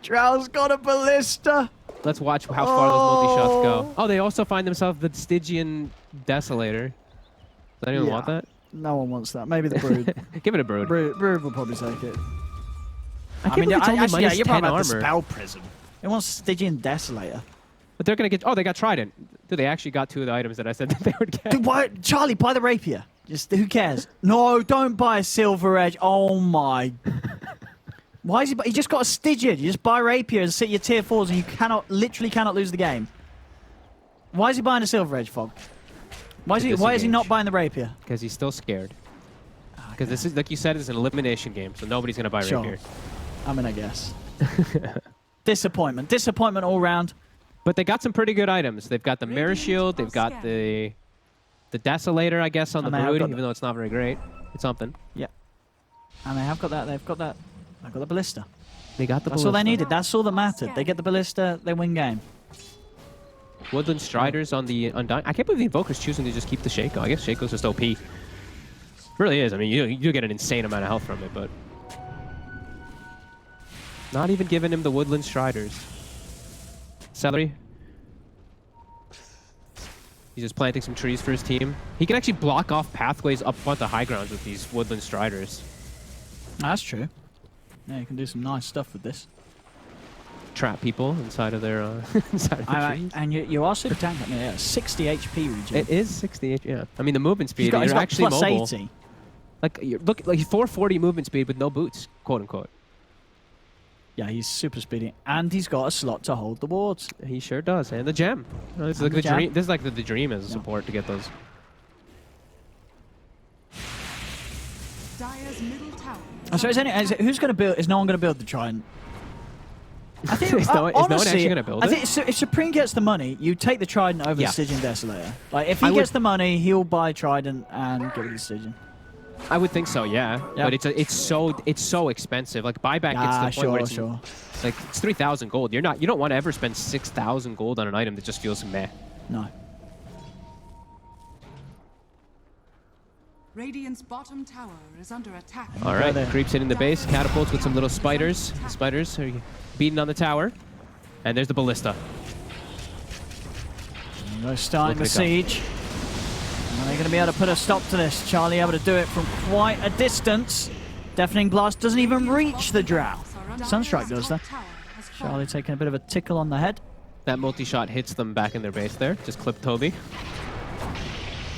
Drow's got a Ballista. Let's watch how far those multi-shots go. Oh, they also find themselves the Stygian Desolator. Does anyone want that? No one wants that. Maybe the Brood. Give it a Brood. Brood will probably take it. I mean, it's only minus you're 10 about armor. the Spell Prism. It wants Stygian Desolator. But they're going to get... Oh, they got Trident. Dude, they actually got 2 of the items that I said that they would get. Dude, Charlie, buy the Rapier. Just, who cares? No, don't buy a Silver Edge. Oh, my... Why is he just got a Stygian. You just buy Rapier and sit your tier 4s and you literally cannot lose the game. Why is he buying a Silver Edge, Fog? Why is he not buying the Rapier? Because he's still scared. Because this is, like you said, it's an elimination game, so nobody's going to buy Rapier. I mean, I guess. Disappointment. Disappointment all round. But they got some pretty good items. They've got the Mirror Shield, they've got the Desolator, I guess, on the Brood, even though it's not very great. It's something. Yeah. And they have got that. They've got that. They've got the Ballista. They got the That's Ballista. all they needed. That's all that mattered. They get the Ballista, they win game. Woodland Striders on the Undying. I can't believe the Invoker's choosing to just keep the Shaco. I guess Shaco's just OP. It really is. I mean, you do get an insane amount of health from it, but... Not even giving him the Woodland Striders. Celery. He's just planting some trees for his team. He can actually block off pathways up front to high grounds with these Woodland Striders. That's true. Yeah, you can do some nice stuff with this. Trap people inside of their inside of the trees. And you are super tank. I mean, yeah, 60 HP regen. It is 60 HP, yeah. I mean, the movement speed, he's got actually plus mobile. 80. Like, look, like 440 movement speed with no boots, quote unquote. Yeah, he's super speedy. And he's got a slot to hold the wards. He sure does. And the gem. This is like the dream. This is like the dream as a support to get those. Dire's middle tower. So who's going to build? Is no one going to build the Trident? I think is no one honestly, actually going to build it? I think if Supreme gets the money, you take the Trident over the Stygian Desolator. Like if he gets the money, he'll buy Trident and get rid of the Stygian. I would think so, yeah. But it's so expensive. Like buyback gets to the point where it's like it's 3,000 gold. You don't want to ever spend 6,000 gold on an item that just feels meh. No. Radiant's bottom tower is under attack. All right, creeps in the base, catapults with some little spiders. Spiders are beating on the tower. And there's the ballista. They're starting the siege. Are they going to be able to put a stop to this? Charlie able to do it from quite a distance. Deafening Blast doesn't even reach the Drow. Sunstrike does that. Charlie taking a bit of a tickle on the head. That multi-shot hits them back in their base there. Just clipped Toby.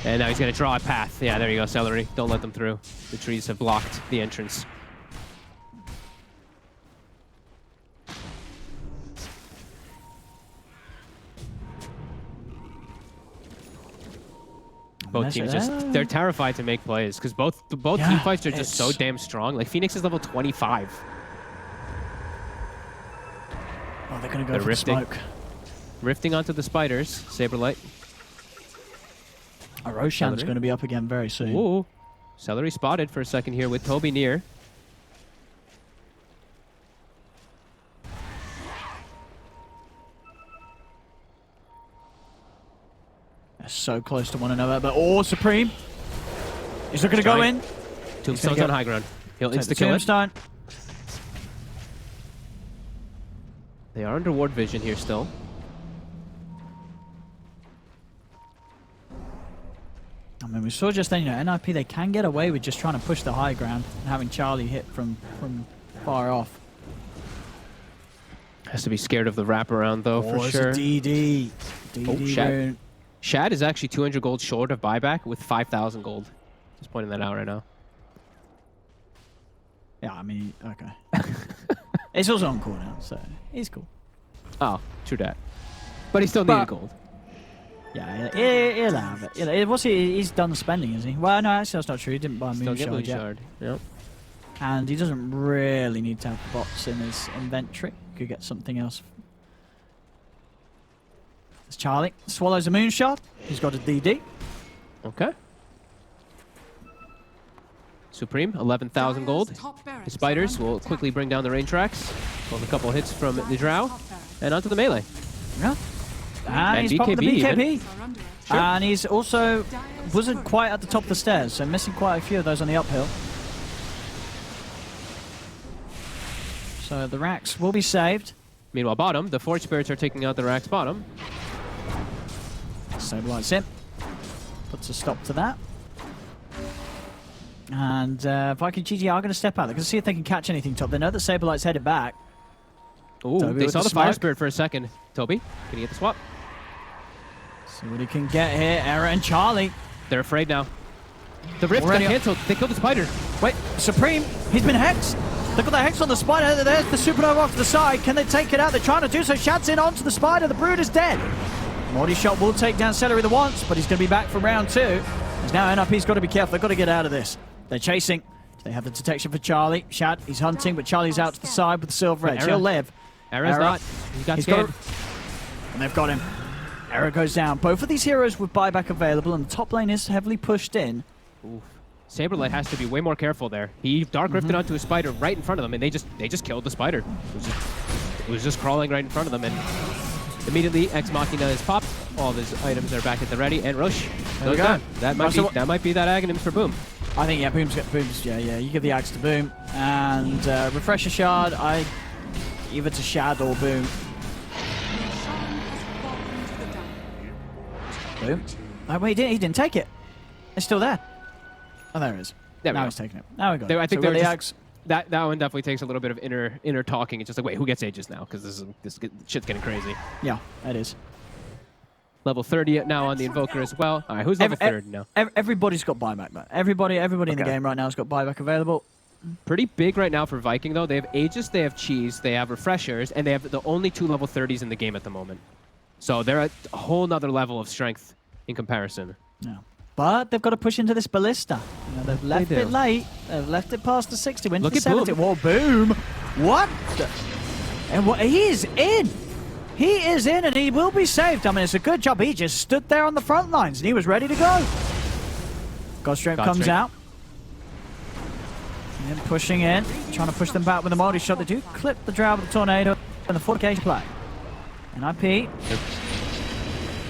And now he's going to draw a path. Yeah, there you go, Celery. Don't let them through. The trees have blocked the entrance. Both teams they're terrified to make plays because both team fights are just so damn strong. Like Phoenix is level 25. Oh, they're going to go for the smoke. Rifting onto the spiders. Saberlight. Roshan's going to be up again very soon. Ooh. Celery spotted for a second here with Toby near. They're so close to one another, but Supreme. He's not going to go in. Tombstone's on high ground. He'll insta-kill it. They are under ward vision here still. I mean, we saw just then, you know, NIP, they can get away with just trying to push the high ground and having Charlie hit from far off. Has to be scared of the wraparound, though, for sure. DD. DD Shad is actually 200 gold short of buyback with 5,000 gold. Just pointing that out right now. Yeah, I mean, okay. It's also on cooldown, so he's cool. Oh, true that. But he still needed gold. Yeah, he'll have it. He's done spending, is he? Well, no, actually that's not true. He didn't buy a Moon Shard yet. Yep. And he doesn't really need to have bots in his inventory. Could get something else. It's Charlie. Swallows a Moon Shard. He's got a DD. Okay. Supreme, 11,000 gold. The spiders will quickly bring down the rain tracks. With a couple hits from the Drow. And onto the melee. Yeah. And he's popping the BKB. Sure. And he's also wasn't quite at the top of the stairs, so missing quite a few of those on the uphill. So the racks will be saved. Meanwhile, bottom, the Forge Spirits are taking out the racks bottom. Saberlight's in. Puts a stop to that. And Viking GG are going to step out. They're going to see if they can catch anything top. They know that Saberlight's headed back. Ooh, they saw the Fire Spirit for a second. Toby, can he get the swap? See what he can get here. Era and Charlie. They're afraid now. The Rift got cancelled. They killed the spider. Wait, Supreme, he's been hexed. They've got the hex on the spider. There's the supernova off to the side. Can they take it out? They're trying to do so. Shad's in onto the spider. The Brood is dead. Morty shot will take down Celery the once, but he's going to be back for round 2. As now NRP's got to be careful. They've got to get out of this. They're chasing. They have the detection for Charlie. Shad, he's hunting, but Charlie's out to the side with the silver edge. He'll live. Era's not. He got scared. And they've got him. Era goes down. Both of these heroes with buyback available, and the top lane is heavily pushed in. Oof. Saberlight has to be way more careful there. He dark rifted onto a spider right in front of them, and they just killed the spider. It was just crawling right in front of them, and immediately Ex Machina is popped. All of his items are back at the ready, and Roche goes down. That might be that Aghanims for Boom. I think Boom's yeah. You give the axe to Boom, and Refresher Shard. Either to Shad or Boom. Boom. Oh, wait, he didn't take it. It's still there. Oh, there it is. Now he's taking it. Now we got it. I think so the axe. That one definitely takes a little bit of inner talking. It's just like, wait, who gets Aegis now? Because this shit's getting crazy. Yeah, it is. Level 30 now on the Invoker as well. All right, who's level 30 now? Everybody's got buyback, man. Everybody in the game right now has got buyback available. Pretty big right now for Viking, though. They have Aegis, they have Cheese, they have Refreshers, and they have the only 2 level 30s in the game at the moment. So they're at a whole nother level of strength in comparison. Yeah. But they've got to push into this ballista. You know, they've left it late. They've left it past the 60. Went to the 70. Whoa, Boom! What? And he is in. He is in, and he will be saved. I mean, it's a good job. He just stood there on the front lines, and he was ready to go. Godstrength comes out. And pushing in, trying to push them back with a multi-shot. They do clip the Drow with the Tornado and the fortification play. NIP.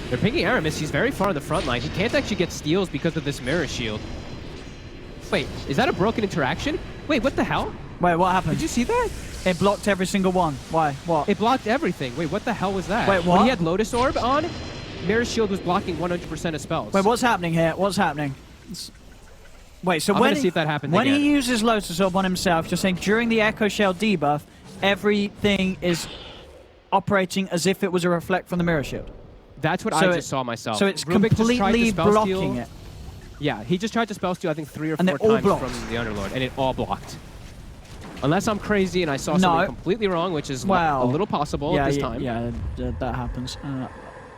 They're picking Aramis. He's very far in the front line. He can't actually get steals because of this mirror shield. Wait, is that a broken interaction? Wait, what the hell? Wait, what happened? Did you see that? It blocked every single one. Why? What? It blocked everything. Wait, what the hell was that? Wait, what? When he had Lotus Orb on, Mirror Shield was blocking 100% of spells. Wait, what's happening here? What's happening? Wait, so I'm when gonna see if that happens when again. he uses Lotus Orb on himself, you're saying during the Echo Shell debuff, everything is operating as if it was a reflect from the Mirror Shield. That's what So I just saw myself. So it's Rubik just tried to completely spell blocking steal. it. Yeah, he just tried to spell steal, I think, 3 or And 4 they're all times blocked. from the Underlord, and it all blocked. Unless I'm crazy and I saw No. something completely wrong, which is a little possible at this time. Yeah, that happens.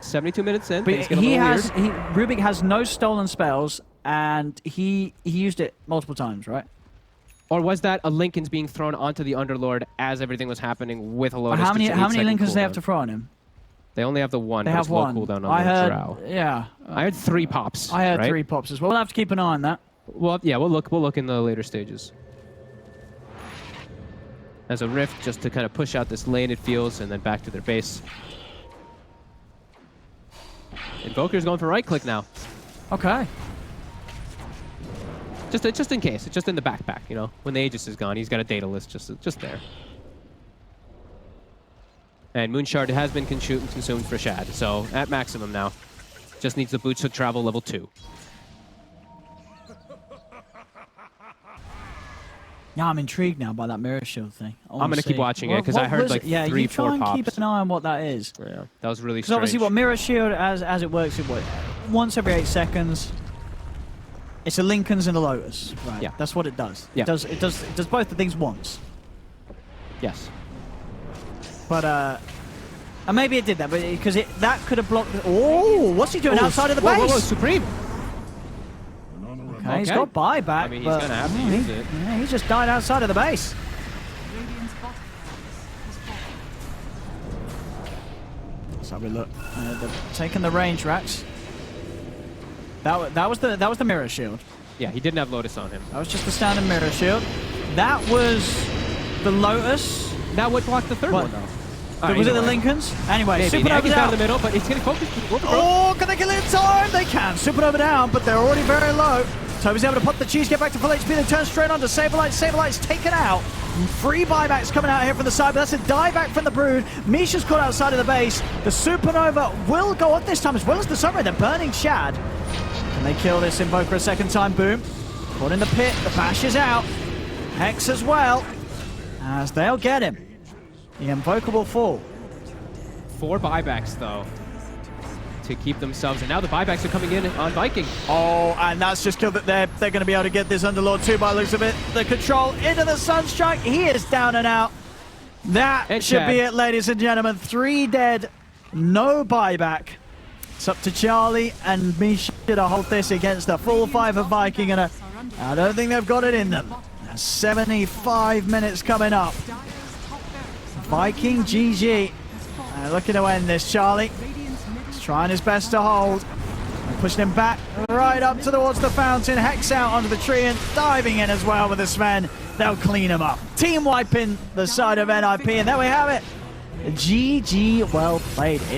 72 minutes in, But things get a little weird. Rubik has no stolen spells, and he used it multiple times, right? Or was that a Lincoln's being thrown onto the Underlord as everything was happening with a Lotus? How many Lincolns Lincolns do they have to throw on him? They only have the one. They but have it's low one. cooldown on I the heard, Drow. yeah. I heard 3 pops. I heard right? 3 pops as well. We'll have to keep an eye on that. Well, yeah, we'll look in the later stages. As a rift, just to kind of push out this lane, it feels, and then back to their base. Invoker's going for right click now. Okay. Just in case. It's just in the backpack, you know. When the Aegis is gone, he's got a data list just there. And Moonshard has been consumed for Shad, so at maximum now. Just needs the boots to travel level 2. Yeah, I'm intrigued now by that Mirror Shield thing. I'm going to keep watching it, because I heard like 3, 4 pops. Yeah, you try and keep an eye on what that is. Yeah, that was really Because strange. obviously what Mirror Shield, as it works, once every 8 seconds. It's a Lincoln's and a Lotus. Right, yeah. That's what it does. Yeah. It does both the things once. Yes. But, and maybe it did that, but because that could have blocked. Oh, what's he doing outside of the base? Whoa, Supreme! Okay, he's got buyback. I mean, he's going to have to use it. Yeah, he just died outside of the base. Radiant's bottom tower has fallen. Let's have a look. They're taking the range racks. That was the Mirror Shield. Yeah, he didn't have Lotus on him. That was just the standard Mirror Shield. That was the Lotus. Now what blocked the third What? one, though? Was it the Lincolns? Anyway, Maybe. Supernova's Nagi's down out. in the middle, but it's going to focus. Oh, can they kill it in time? They can. Supernova down, but they're already very low. Toby's able to pop the cheese, get back to full HP, then turn straight on to Saberlight. Saberlight's taken out. 3 buybacks coming out here from the side, but that's a dieback from the Brood. Misha's caught outside of the base. The Supernova will go on this time, as well as the Sunray. They're burning Shad. Can they kill this Invoker a second time? Boom. Caught in the pit. The Bash is out. Hex as well, as they'll get him. The Invoker will fall. 4 buybacks, though, to keep themselves. And now the buybacks are coming in on Viking. Oh, and that's just killed it there. They're going to be able to get this Underlord too by the looks of it. The control into the Sunstrike. He is down and out. That And should Chad. be it, ladies and gentlemen. 3 dead, no buyback. It's up to Charlie and Misha to hold this against the full 5 of Viking. And I don't think they've got it in them. 75 minutes coming up. Viking GG. Looking to end this, Charlie. He's trying his best to hold. Pushing him back right up towards the fountain. Hex out onto the tree and diving in as well with the Sven. They'll clean him up. Team wiping the side of NIP, and there we have it. GG, well played is